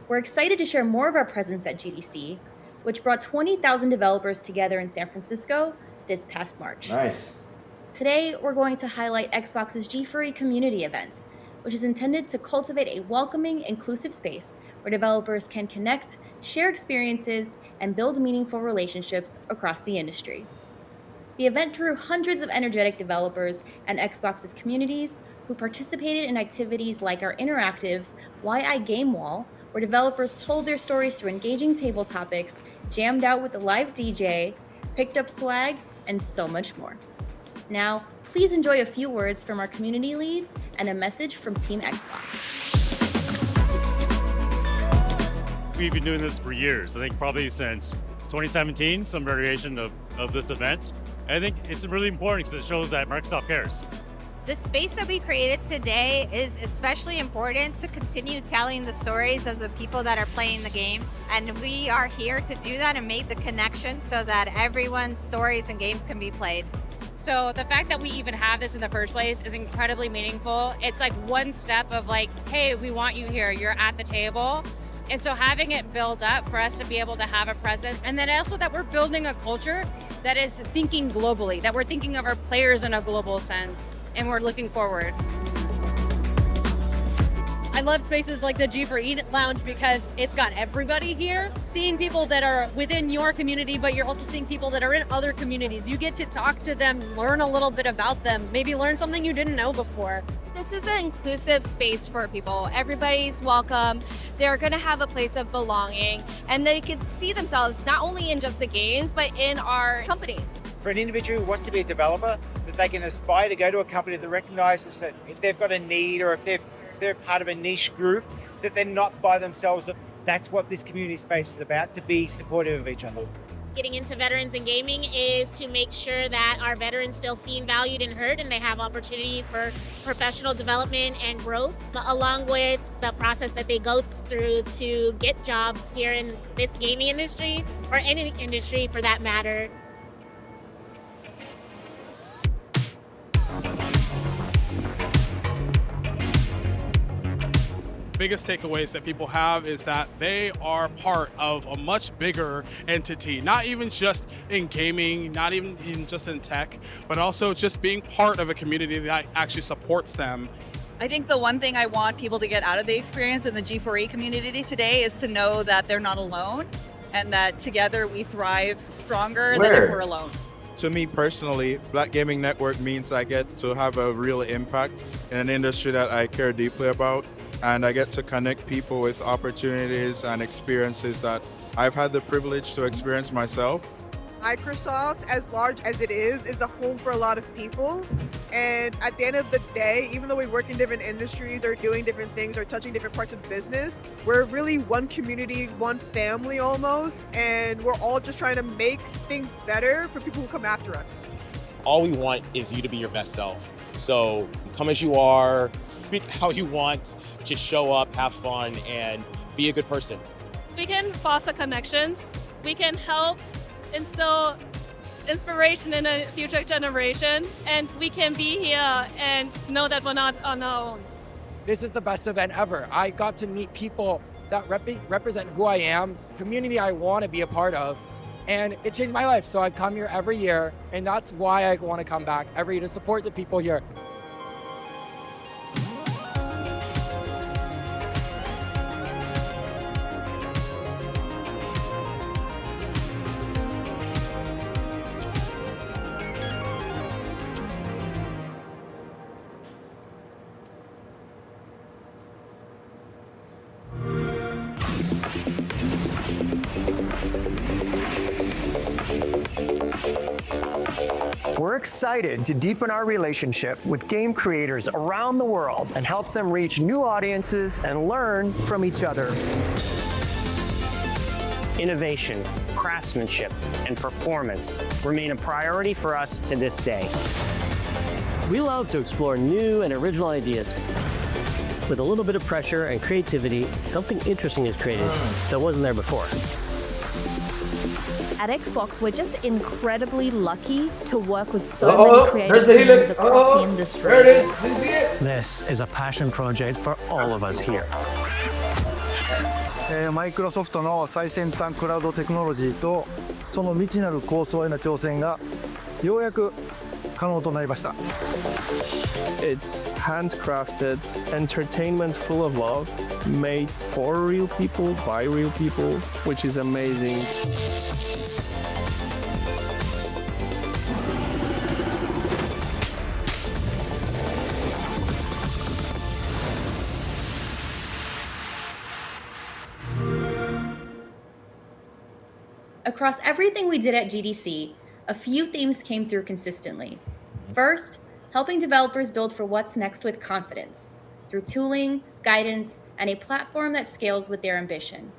We're excited to share more of our presence at GDC, which brought 20,000 developers together in San Francisco this past March. Nice. Today, we're going to highlight Xbox's G4E community events, which is intended to cultivate a welcoming, inclusive space where developers can connect, share experiences, and build meaningful relationships across the industry. The event drew hundreds of energetic developers and Xbox's communities who participated in activities like our interactive YI Game Wall, where developers told their stories through engaging table topics, jammed out with a live DJ, picked up swag, and so much more. Now, please enjoy a few words from our community leads and a message from Team Xbox. We've been doing this for years, I think probably since 2017, some variation of this event. I think it's really important because it shows that Microsoft cares. The space that we created today is especially important to continue telling the stories of the people that are playing the game. And we are here to do that and make the connection so that everyone's stories and games can be played. So the fact that we even have this in the first place is incredibly meaningful. It's like one step of like, hey, we want you here, you're at the table. And so having it build up for us to be able to have a presence, and then also that we're building a culture that is thinking globally, that we're thinking of our players in a global sense, and we're looking forward. I love spaces like the G4E Lounge because it's got everybody here. Seeing people that are within your community, but you're also seeing people that are in other communities. You get to talk to them, learn a little bit about them, maybe learn something you didn't know before. This is an inclusive space for people. Everybody's welcome. They're going to have a place of belonging, and they can see themselves not only in just the games, but in our companies. For an individual who wants to be a developer, that they can aspire to go to a company that recognizes that if they've got a need or if they're part of a niche group, that they're not by themselves. That's what this community space is about, to be supportive of each other. Getting into veterans in gaming is to make sure that our veterans feel seen, valued, and heard, and they have opportunities for professional development and growth, along with the process that they go through to get jobs here in this gaming industry, or any industry for that matter. Biggest takeaways that people have is that they are part of a much bigger entity, not even just in gaming, not even just in tech, but also just being part of a community that actually supports them. I think the one thing I want people to get out of the experience in the G4E community today is to know that they're not alone and that together we thrive stronger than if we're alone. To me personally, Black Gaming Network means I get to have a real impact in an industry that I care deeply about. And I get to connect people with opportunities and experiences that I've had the privilege to experience myself. Microsoft, as large as it is the home for a lot of people. And at the end of the day, even though we work in different industries or doing different things or touching different parts of the business, we're really one community, one family almost. And we're all just trying to make things better for people who come after us. all we want is you to be your best self. So come as you are, speak how you want, just show up, have fun, and be a good person. So we can foster connections, we can help instill inspiration in a future generation, and we can be here and know that we're not on our own. This is the best event ever. I got to meet people that represent who I am, community I want to be a part of, and it changed my life. So I've come here every year, and that's why I want to come back every year to support the people here. We're excited to deepen our relationship with game creators around the world and help them reach new audiences and learn from each other. Innovation, craftsmanship, and performance remain a priority for us to this day. We love to explore new and original ideas. With a little bit of pressure and creativity, something interesting is created that wasn't there before. At Xbox, we're just incredibly lucky to work with so many creative there's the teams Helix. across the industry. There it is. Do you see it? This is a passion project for all of us here. マイクロソフトの最先端クラウドテクノロジーとその未知なる構想への挑戦がようやく可能となりました。 It's handcrafted entertainment full of love, made for real people, by real people, which is amazing. Across everything we did at GDC, a few themes came through consistently. First, helping developers build for what's next with confidence, through tooling, guidance, and a platform that scales with their ambition.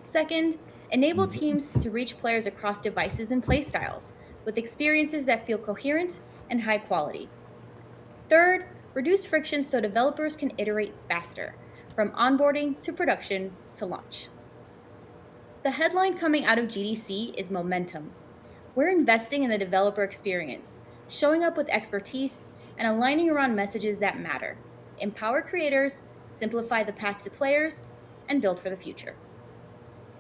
Second, enable teams to reach players across devices and playstyles, with experiences that feel coherent and high quality. Third, reduce friction so developers can iterate faster, from onboarding to production to launch. The headline coming out of GDC is momentum. We're investing in the developer experience, showing up with expertise, and aligning around messages that matter. Empower creators, simplify the path to players, and build for the future.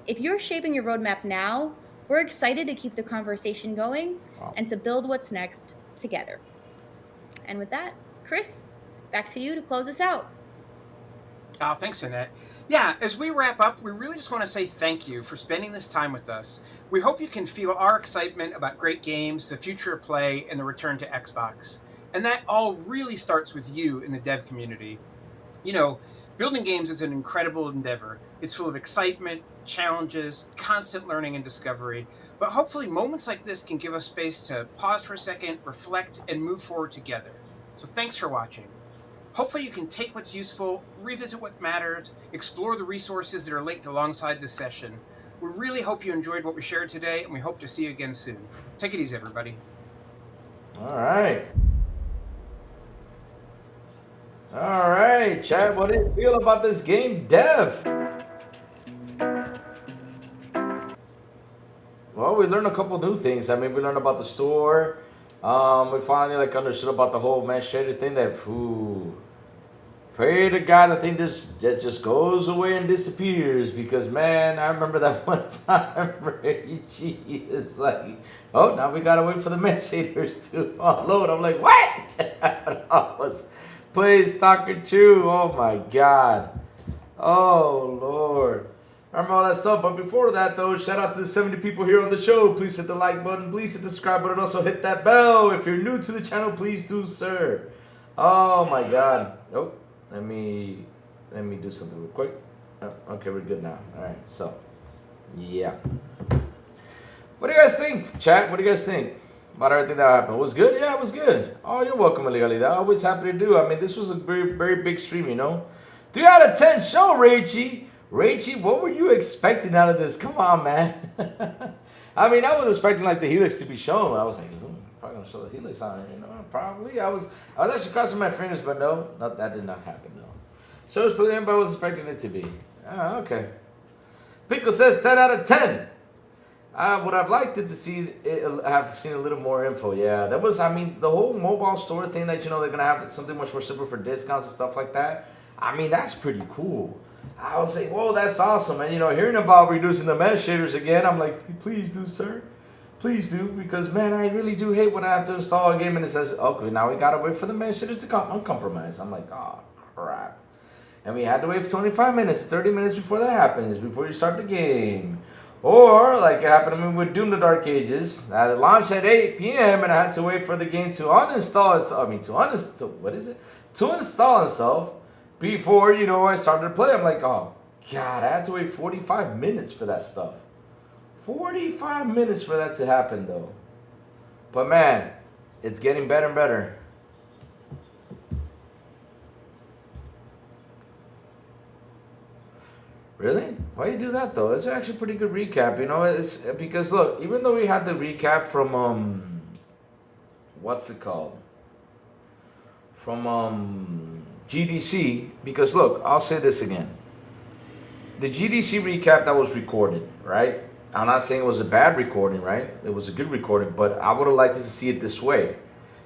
If you're shaping your roadmap now, we're excited to keep the conversation going and to build what's next together. And with that, Chris, back to you to close us out. Oh, thanks, Annette. Yeah, as we wrap up, we really just want to say thank you for spending this time with us. We hope you can feel our excitement about great games, the future of play, and the return to Xbox. And that all really starts with you in the dev community. You know, building games is an incredible endeavor. It's full of excitement, challenges, constant learning and discovery. But hopefully moments like this can give us space to pause for a second, reflect, and move forward together. So thanks for watching. Hopefully you can take what's useful, revisit what matters, explore the resources that are linked alongside this session. We really hope you enjoyed what we shared today, and we hope to see you again soon. Take it easy, everybody. All right. All right, chat. What do you feel about this game, Dev? Well, we learned a couple new things. I mean, we learned about the store. We finally understood about the whole mesh shader thing. That pray to God, that thing that just goes away and disappears. Because man, I remember that one time Reggie is like, oh, now we gotta wait for the mesh shaders to unload. I'm like, what? I was Plays Talker 2. Oh my God. Oh Lord. I remember all that stuff. But before that though, shout out to the 70 people here on the show. Please hit the like button. Please hit the subscribe button. Also hit that bell. If you're new to the channel, please do, sir. Oh my God. Oh, let me do something real quick. Oh, okay, we're good now. All right, so yeah. What do you guys think, chat? What do you guys think about everything that happened? It was good? Yeah, it was good. Oh, you're welcome, Legalidad. Always happy to do. I mean, this was a very, very big stream, you know. 3 out of 10 show, Raichi. Raichi, what were you expecting out of this? Come on, man. I mean, I was expecting like the Helix to be shown. I was like, probably gonna show the Helix on it, you know. Probably. I was actually crossing my fingers, but no, that did not happen though. So it was pretty but I was expecting it to be. Ah, okay. Pickle says 10 out of 10. What I've liked it to see, have seen a little more info. Yeah, that was, I mean, the whole mobile store thing that, you know, they're going to have something much more simple for discounts and stuff like that. I mean, that's pretty cool. I was like, whoa, that's awesome. And, you know, hearing about reducing the mesh shaders again, I'm like, please do, sir. Please do. Because, man, I really do hate when I have to install a game and it says, okay, now we got to wait for the mesh shaders to come uncompromised. I'm like, oh, crap. And we had to wait for 25 minutes, 30 minutes before that happens, before you start the game. Or, like it happened to me with Doom the Dark Ages, that it launched at 8 p.m. and I had to wait for the game to uninstall itself. To install itself before, you know, I started to play. I'm like, oh, God, I had to wait 45 minutes for that stuff. 45 minutes for that to happen, though. But, man, it's getting better and better. Really? Why you do that though? It's actually a pretty good recap, you know. It's because look, even though we had the recap from what's it called? From GDC, because look, I'll say this again. The GDC recap that was recorded, right? I'm not saying it was a bad recording, right? It was a good recording, but I would have liked to see it this way.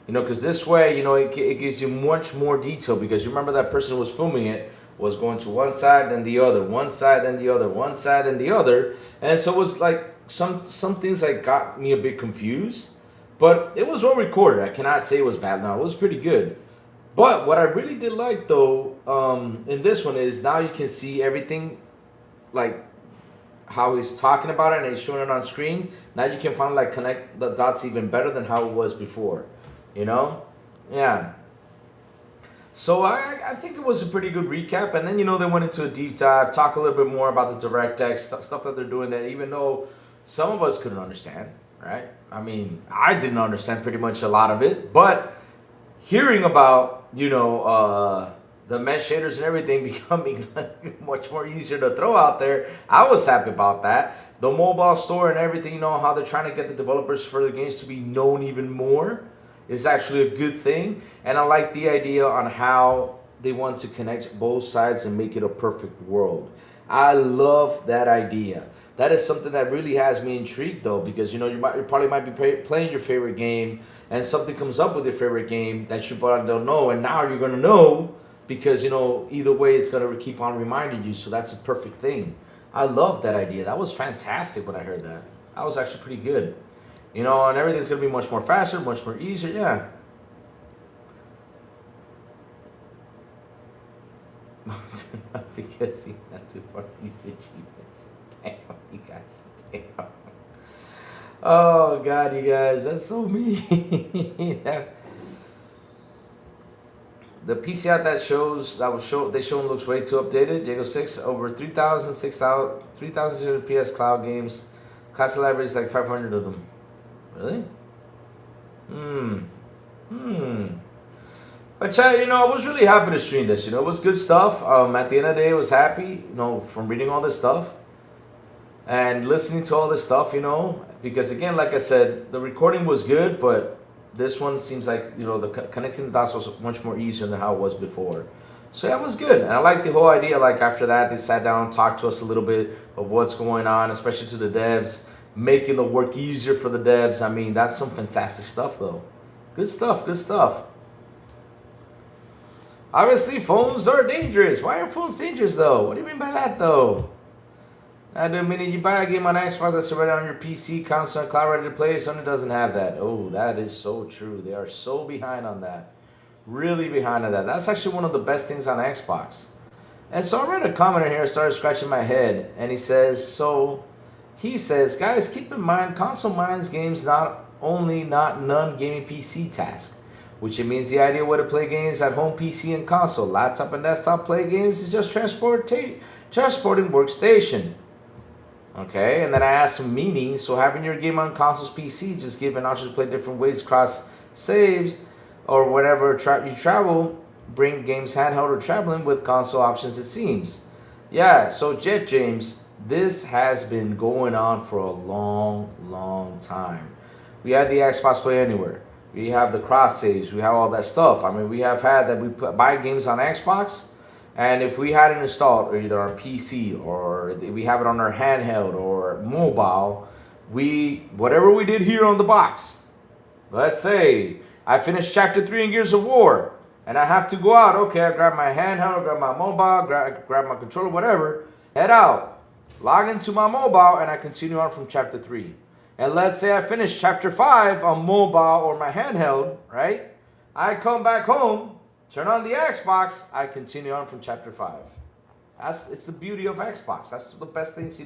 You know, because this way, you know, it gives you much more detail, because you remember that person who was filming it was going to one side then the other, one side then the other, one side then the other. And so it was like some things like got me a bit confused. But it was well recorded. I cannot say it was bad. No, it was pretty good. But what I really did like though, in this one is now you can see everything, like how he's talking about it and he's showing it on screen. Now you can finally like connect the dots even better than how it was before. You know? Yeah. So I think it was a pretty good recap, and then, you know, they went into a deep dive, talk a little bit more about the DirectX, stuff that they're doing that even though some of us couldn't understand, right? I mean, I didn't understand pretty much a lot of it, but hearing about, you know, the mesh shaders and everything becoming much more easier to throw out there, I was happy about that. The mobile store and everything, you know, how they're trying to get the developers for the games to be known even more is actually a good thing. And I like the idea on how they want to connect both sides and make it a perfect world. I love that idea. That is something that really has me intrigued though, because, you know, you probably might be playing your favorite game and something comes up with your favorite game that you probably don't know, and now you're going to know because, you know, either way it's going to keep on reminding you. So that's a perfect thing. I love that idea. That was fantastic when I heard that. That was actually pretty good. You know, and everything's going to be much more faster, much more easier. Yeah. Because he had to far these achievements. Damn, you guys. Damn. Oh, God, you guys. That's so mean. Yeah. The PC out they shown looks way too updated. Diego 6, over 3,600 PS cloud games. Class libraries, like 500 of them. Really? But chat, you know, I was really happy to stream this. You know, it was good stuff. At the end of the day, I was happy, you know, from reading all this stuff and listening to all this stuff, you know, because again, like I said, the recording was good, but this one seems like, you know, the connecting the dots was much more easier than how it was before. So that was good. And I like the whole idea, like after that, they sat down and talked to us a little bit of what's going on, especially to the devs, making the work easier for the devs. I mean, that's some fantastic stuff, though. Good stuff, good stuff. Obviously, phones are dangerous. Why are phones dangerous, though? What do you mean by that, though? The minute you buy a game on Xbox that's already on your PC, console, and cloud ready to play, Sony doesn't have that. Oh, that is so true. They are so behind on that. Really behind on that. That's actually one of the best things on Xbox. And so I read a commenter here, started scratching my head, and he says, guys, keep in mind, console mines games not non-gaming PC task, which it means the ideal way to play games at home PC and console, laptop and desktop play games is just transporting workstation. Okay, and then I asked some meaning. So having your game on console's PC, just giving options to play different ways, cross saves, or whenever you travel, bring games handheld or traveling with console options, it seems. Yeah, so Jet James, this has been going on for a long time. We had the Xbox Play Anywhere. We have the cross saves. We have all that stuff. I mean, we have had that we buy games on Xbox, and if we had it installed either on PC or we have it on our handheld or mobile, whatever we did here on the box. Let's say I finished Chapter 3 in Gears of War, and I have to go out. Okay, I grab my handheld, grab my mobile, grab my controller, whatever. Head out, log into my mobile, and I continue on from Chapter 3. And let's say I finish Chapter 5 on mobile or my handheld, right? I come back home, turn on the Xbox, I continue on from Chapter 5. It's the beauty of Xbox. That's the best things,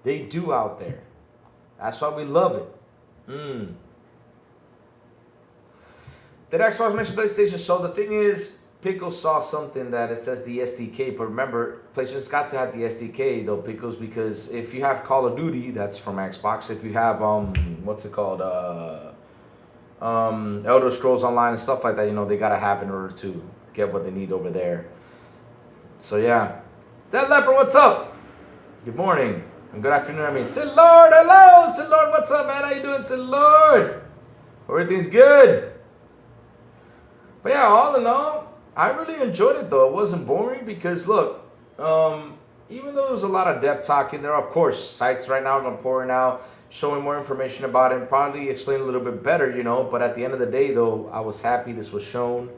they do out there. That's why we love it. Did Xbox mention PlayStation? So the thing is, Pickles saw something that it says the SDK, but remember, PlayStation's got to have the SDK though, Pickles, because if you have Call of Duty, that's from Xbox. If you have what's it called, Elder Scrolls Online and stuff like that, they gotta have in order to get what they need over there. So yeah, Dead Leopard, what's up? Good morning and good afternoon. I mean, Sid Lord, hello, Sid Lord, what's up, man? How you doing, Sid Lord? Everything's good. But yeah, all in all, I really enjoyed it though. It wasn't boring because look, even though there was a lot of dev talk in there, of course, sites right now are pouring out, showing more information about it, and probably explain a little bit better, But at the end of the day, though, I was happy this was shown.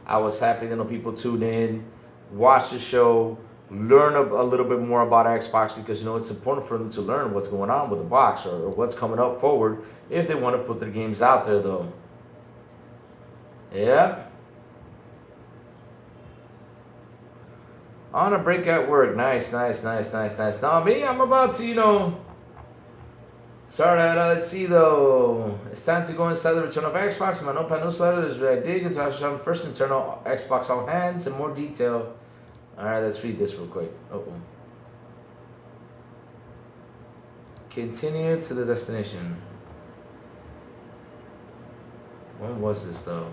I was happy people tune in, watch the show, learn a little bit more about Xbox because it's important for them to learn what's going on with the box or what's coming up forward if they want to put their games out there, though. Yeah. On a break at work. Nice. Now me, I'm about to, let's see though. It's time to go inside the return of Xbox. In my notepad newsletter is where I dig into our first internal Xbox all hands in more detail. Alright, let's read this real quick. Continue to the destination. When was this though?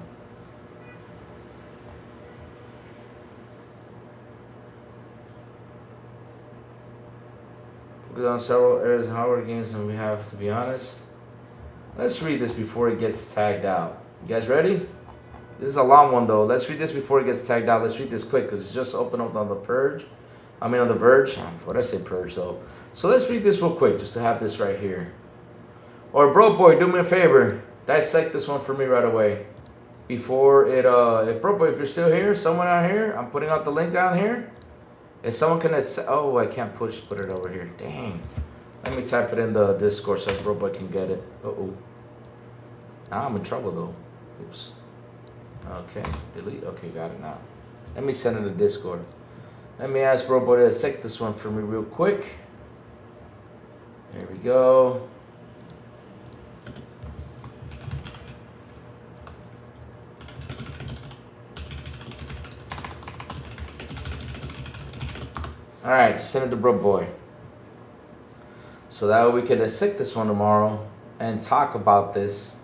On several areas in hardware games, and we have to be honest. Let's read this before it gets tagged out. You guys ready? This is a long one though. Let's read this before it gets tagged out. Let's read this quick because it's just opened up on the Verge. On the Verge. What did I say, Purge though? So let's read this real quick just to have this right here. Or Bro Boy, do me a favor. Dissect this one for me right away. Before it if Bro Boy, if you're still here, someone out here, I'm putting out the link down here. If someone can, I can't put it over here. Dang. Let me type it in the Discord so Robot can get it. Now I'm in trouble though. Oops. Okay, delete. Okay, got it now. Let me send it to Discord. Let me ask Robot to dissect this one for me real quick. There we go. Alright, just send it to Bro Boy. So that way we can dissect this one tomorrow and talk about this.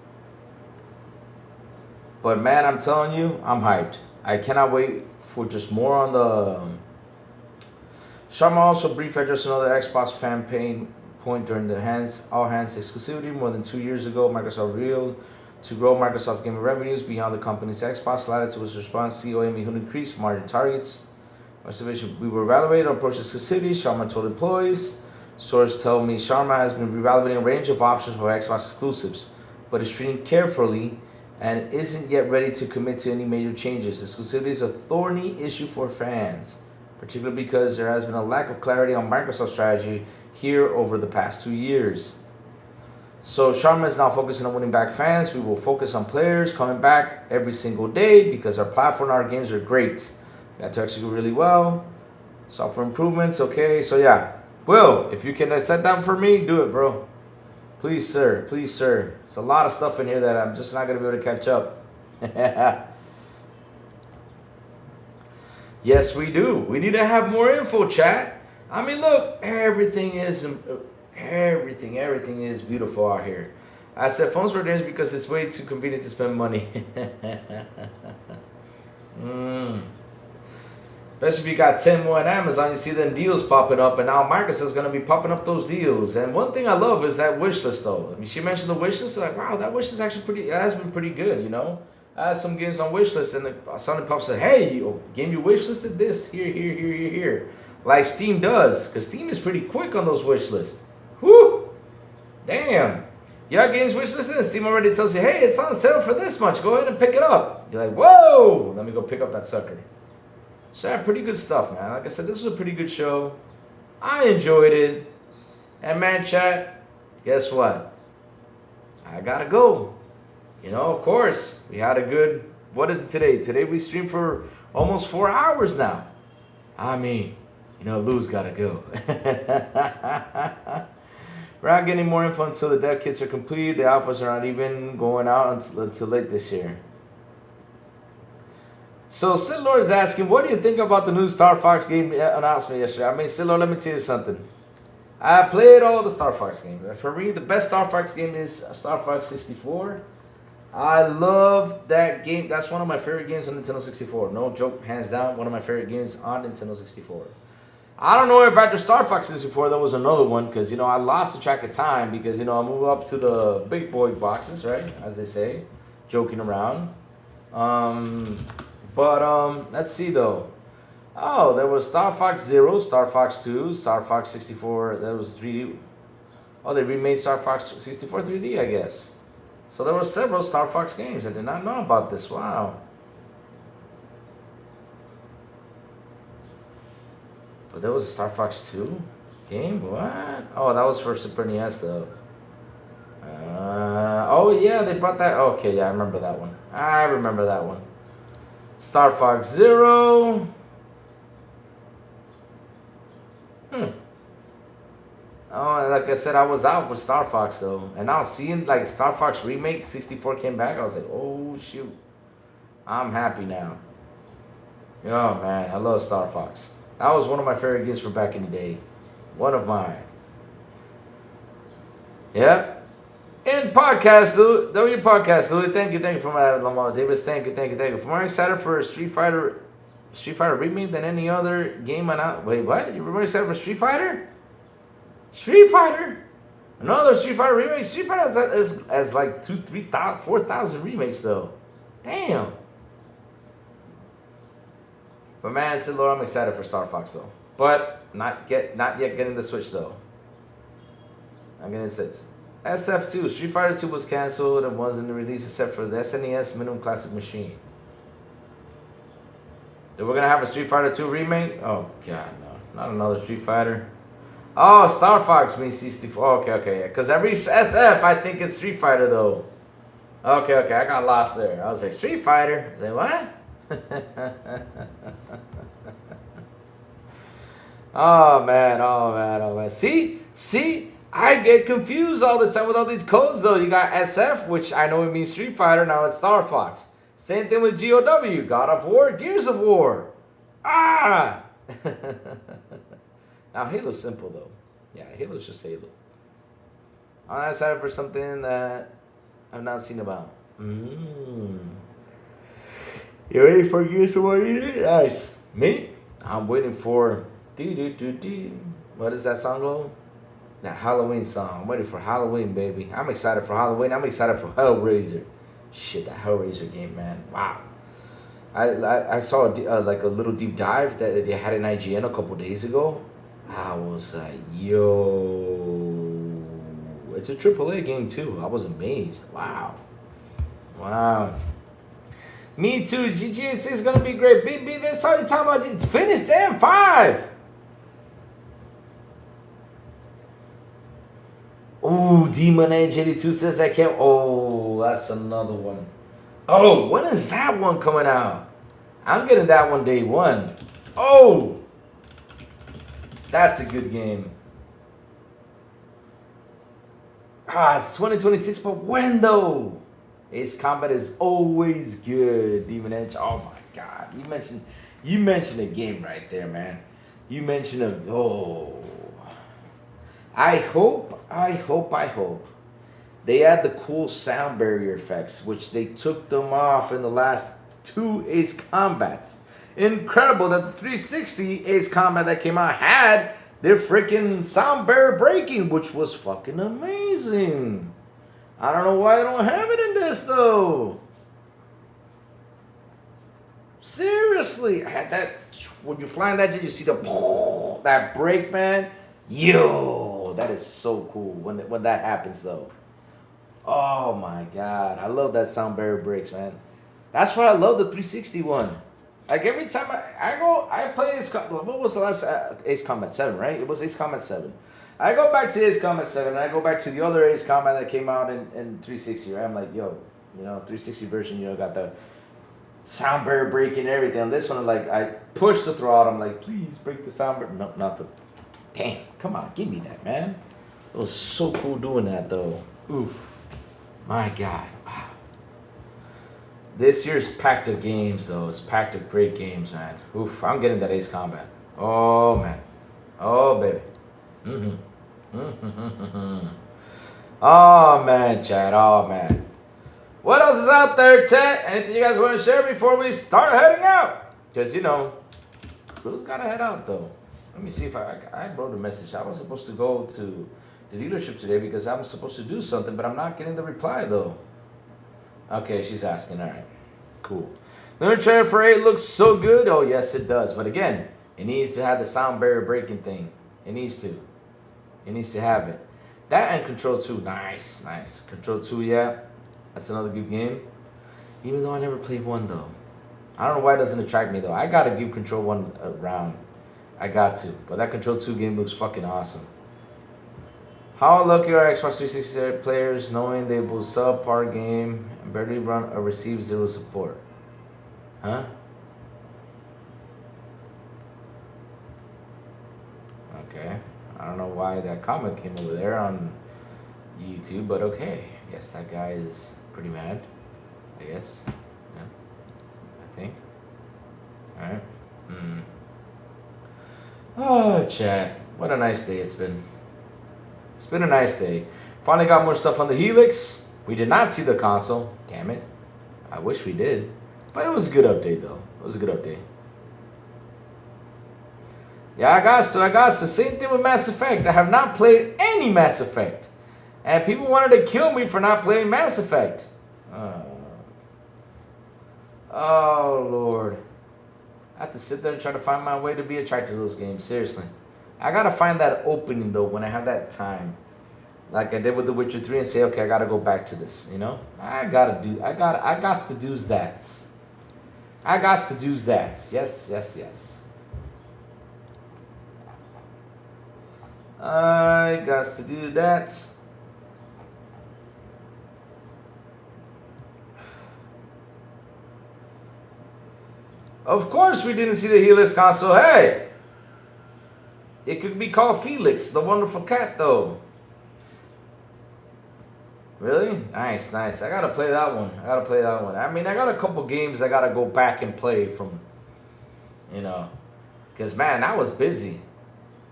But man, I'm telling you, I'm hyped. I cannot wait for just more on the... Sharma also briefly addressed another Xbox fan pain point during the all hands exclusivity. More than 2 years ago, Microsoft revealed to grow Microsoft gaming revenues beyond the company's Xbox. Latitude was response. CEO Amy Hoon increased margin targets. We were evaluating on approach to exclusivity. Sharma told employees. Sources tell me Sharma has been reevaluating a range of options for Xbox exclusives, but is treating carefully and isn't yet ready to commit to any major changes. Exclusivity is a thorny issue for fans, particularly because there has been a lack of clarity on Microsoft's strategy here over the past 2 years. So Sharma is now focusing on winning back fans. We will focus on players coming back every single day because our platform and our games are great. We got to execute really well. Software improvements, okay. So yeah, Will, if you can set that for me, do it, bro. Please, sir. Please, sir. It's a lot of stuff in here that I'm just not going to be able to catch up. Yes, we do. We need to have more info, chat. I mean, look, everything is beautiful out here. I said phones for games because it's way too convenient to spend money. Especially if you got Temu on Amazon, you see them deals popping up, and now Microsoft's going to be popping up those deals. And one thing I love is that wish list, though. I mean, she mentioned the wish list, like, wow, that wish list actually has been pretty good, you know? I had some games on wish list, and something pops up, hey, game you wish listed this, here. Like Steam does, because Steam is pretty quick on those wish lists. Whew! Damn. You got games wish listed, and Steam already tells you, hey, it's on sale for this much. Go ahead and pick it up. You're like, whoa! Let me go pick up that sucker. So yeah, pretty good stuff, man. Like I said, this was a pretty good show. I enjoyed it. And man, chat, guess what? I gotta go. You know, of course, we had a good, what is it today? Today we streamed for almost 4 hours now. I mean, you know, Lou's gotta go. We're not getting more info until the dev kits are complete. The alphas are not even going out until late this year. So, Sid Lord is asking, what do you think about the new Star Fox game announcement yesterday? I mean, Sid Lord, let me tell you something. I played all the Star Fox games. For me, the best Star Fox game is Star Fox 64. I love that game. That's one of my favorite games on Nintendo 64. No joke, hands down, one of my favorite games on Nintendo 64. I don't know if after Star Fox 64 there was another one, because, you know, I lost the track of time because, you know, I moved up to the big boy boxes, right, as they say, joking around. Let's see though. Oh, there was Star Fox 0, Star Fox 2, Star Fox 64, there was 3D. Oh, they remade Star Fox 64 3D, I guess. So there were several Star Fox games. I did not know about this. Wow. But there was a Star Fox 2 game? What? Oh, that was for Super NES though. Oh yeah, they brought that. Okay, yeah, I remember that one. Star Fox 0. Oh, like I said, I was out for Star Fox though. And now seeing like Star Fox Remake 64 came back, I was like, oh shoot. I'm happy now. Oh man, I love Star Fox. That was one of my favorite games from back in the day. One of mine. Yep. And podcast, Lou. W podcast, Lou. Thank you for my Lamar Davis. Thank you. For more excited for Street Fighter remake than any other game on out. Wait, what? You're more excited for Street Fighter? Street Fighter? Another Street Fighter remake? Street Fighter has like 2,000, 3,000, 4,000 remakes though. Damn. But man, Sid Lord, I'm excited for Star Fox though. But not yet getting the Switch though. I'm getting 6. SF2, Street Fighter 2 was cancelled and wasn't released except for the SNES Minimum Classic Machine. Then we're gonna have a Street Fighter 2 remake? Oh god, no. Not another Street Fighter. Oh, Star Fox means 64. Okay, yeah. Because every SF I think is Street Fighter though. Okay, I got lost there. I was like, Street Fighter? I was like, what? Oh man. See? I get confused all the time with all these codes though. You got SF, which I know it means Street Fighter, now it's Star Fox. Same thing with GOW, God of War, Gears of War. Ah! Now Halo's simple though. Yeah, Halo's just Halo. I'm excited for something that I've not seen about. You ready for Gears of War? Nice. Me? I'm waiting for what is that song go? That Halloween song. I'm waiting for Halloween, baby. I'm excited for Halloween. I'm excited for Hellraiser. Shit, that Hellraiser game, man. Wow. I saw like a little deep dive that they had in IGN a couple days ago. I was like, yo. It's a AAA game too. I was amazed. Wow. Me too. GTA 6 is gonna be great. BB, that's all you're talking about. It's finished and 5. Ooh, Demon Edge 82 says I can't. Oh, that's another one. Oh, when is that one coming out? I'm getting that one day one. Oh, that's a good game. It's 2026, but when though? Ace Combat is always good. Demon Edge. Oh my God, you mentioned a game right there, man. You mentioned I hope they add the cool sound barrier effects, which they took them off in the last 2 Ace Combats. incredible that the 360 Ace Combat that came out had their freaking sound barrier breaking, which was fucking amazing. I don't know why I don't have it in this though. Seriously, I had that. When you're flying that jet, you see that break, man. Yo, that is so cool when that happens though. Oh my god, I love that sound barrier breaks, man. That's why I love the 360 one. Like every time I play Ace Combat. What was the last Ace Combat 7, right? It was Ace Combat 7. I go back to Ace Combat 7 and I go back to the other Ace Combat that came out in 360, right? I'm like, yo, 360 version, got the sound barrier breaking and everything. On this one, like, I push the throttle. I'm like, please break the sound barrier. No, not the. Damn, come on, give me that, man. It was so cool doing that, though. Oof. My God. Wow. This year's packed of games, though. It's packed of great games, man. Oof, I'm getting that Ace Combat. Oh, man. Oh, baby. Oh, man, Chad. Oh, man. What else is out there, chat? Anything you guys want to share before we start heading out? Because, Bill's got to head out, though. Let me see if I wrote a message. I was supposed to go to the dealership today because I'm supposed to do something, but I'm not getting the reply, though. Okay, she's asking. All right. Cool. The new trailer for 8 looks so good. Oh, yes, it does. But again, it needs to have the sound barrier breaking thing. It needs to. It needs to have it. That and Control 2. Nice, nice. Control 2, yeah. That's another good game. Even though I never played 1, though. I don't know why it doesn't attract me, though. I got to give Control 1 a round. I got to. But that Control 2 game looks fucking awesome. How lucky are Xbox 360 players knowing they will subpar game and barely run or receive 0 support? Huh? Okay. I don't know why that comment came over there on YouTube, but okay. I guess that guy is pretty mad. I guess. Yeah. I think. Alright. Oh, chat. What a nice day it's been. It's been a nice day. Finally got more stuff on the Helix. We did not see the console. Damn it. I wish we did. But it was a good update, though. It was a good update. Yeah, I got to. Same thing with Mass Effect. I have not played any Mass Effect. And people wanted to kill me for not playing Mass Effect. Oh, Lord. I have to sit there and try to find my way to be attracted to those games. Seriously. I gotta find that opening, though, when I have that time. Like I did with The Witcher 3 and say, okay, I gotta go back to this, I got to do that. I got to do that. Yes, yes, yes. I got to do that. Of course we didn't see the Helix console. Hey! It could be called Felix, the wonderful cat, though. Really? Nice, nice. I gotta play that one. I mean, I got a couple games I gotta go back and play from, Because, man, I was busy.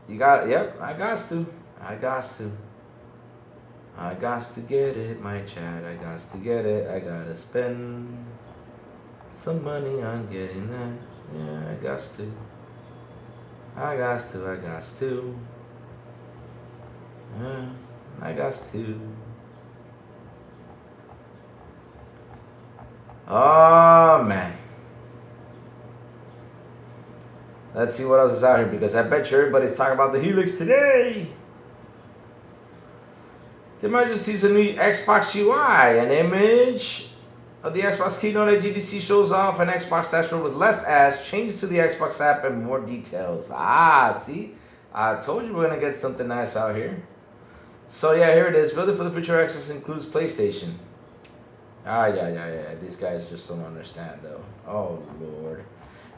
Yep, I got to. I got to get it, my chat. I got to get it. I gotta spend some money on getting that. Yeah, I got to. Yeah, I got to. Oh, man. Let's see what else is out here, because I bet you everybody's talking about the Helix today. They might just see some new Xbox UI, an image of the Xbox keynote at GDC shows off an Xbox dashboard with less ads, changes to the Xbox app, and more details. See? I told you we're going to get something nice out here. So, yeah, here it is. Building for the future access includes PlayStation. Yeah. These guys just don't understand, though. Oh, Lord.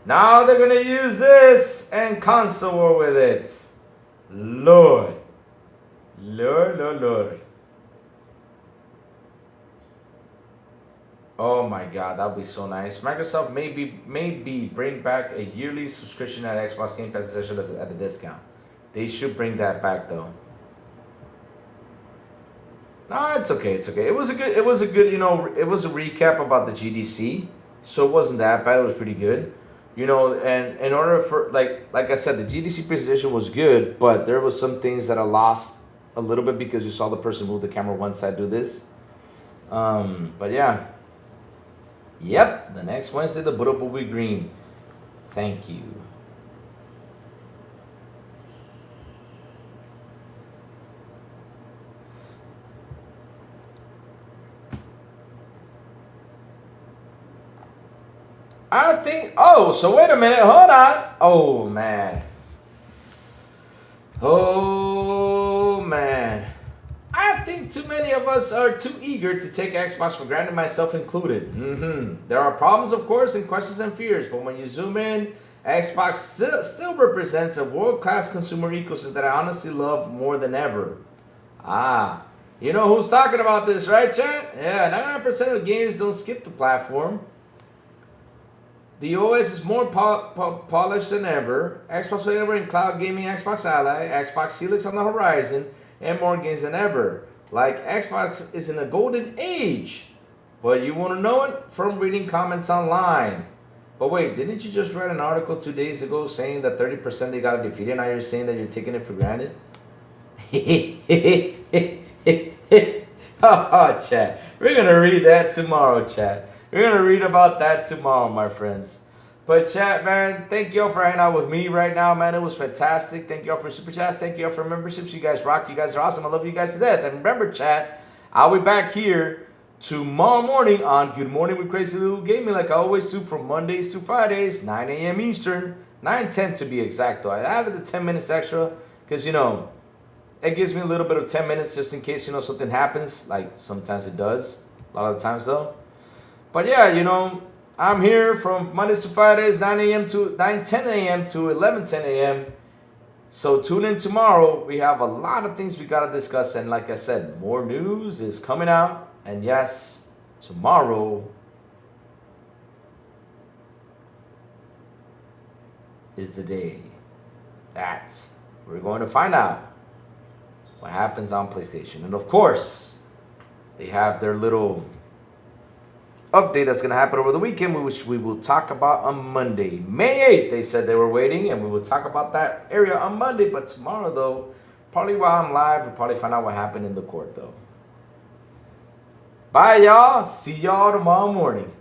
Now they're going to use this and console war with it. Lord. Oh my God, that would be so nice. Microsoft maybe bring back a yearly subscription at Xbox Game Pass at a discount. They should bring that back, though. No, it's okay. It was a good, it was a recap about the GDC. So it wasn't that bad. It was pretty good. You know, and in order for like I said, the GDC presentation was good, but there was some things that I lost a little bit because you saw the person move the camera one side, do this. But yeah. Yep, the next Wednesday the boot up will be green. Thank you. I think, oh, so wait a minute, hold on. Oh, man. Oh, man. I think too many of us are too eager to take Xbox for granted, myself included. There are problems, of course, and questions and fears, but when you zoom in, Xbox still represents a world-class consumer ecosystem that I honestly love more than ever. You know who's talking about this, right, chat? Yeah, 99% of games don't skip the platform. The OS is more polished than ever. Xbox Play Network and Cloud Gaming, Xbox Ally, Xbox Helix on the horizon, and more games than ever. Like, Xbox is in a golden age. But you want to know it from reading comments online. But wait, didn't you just read an article 2 days ago saying that 30% they got defeated? Now you're saying that you're taking it for granted? Oh, chat. We're going to read that tomorrow, chat. We're going to read about that tomorrow, my friends. But chat, man, thank you all for hanging out with me right now, man. It was fantastic. Thank you all for super chats. Thank you all for memberships. You guys rock. You guys are awesome. I love you guys to death. And remember, chat, I'll be back here tomorrow morning on Good Morning with Crazy Little Gaming, like I always do, from Mondays to Fridays, 9 a.m. Eastern, 9:10 to be exact, though. I added the 10 minutes extra because, you know, it gives me a little bit of 10 minutes just in case, you know, something happens. Like, sometimes it does. A lot of the times, though. But yeah, you know, I'm here from Mondays to Fridays, 10 a.m. to 11:10 a.m. So tune in tomorrow. We have a lot of things we got to discuss. And like I said, more news is coming out. And yes, tomorrow is the day that we're going to find out what happens on PlayStation. And of course, they have their little update that's going to happen over the weekend, which we will talk about on Monday. May 8th, they said they were waiting, and we will talk about that area on Monday. But tomorrow, though, probably while I'm live, we'll probably find out what happened in the court, though. Bye, y'all. See y'all tomorrow morning.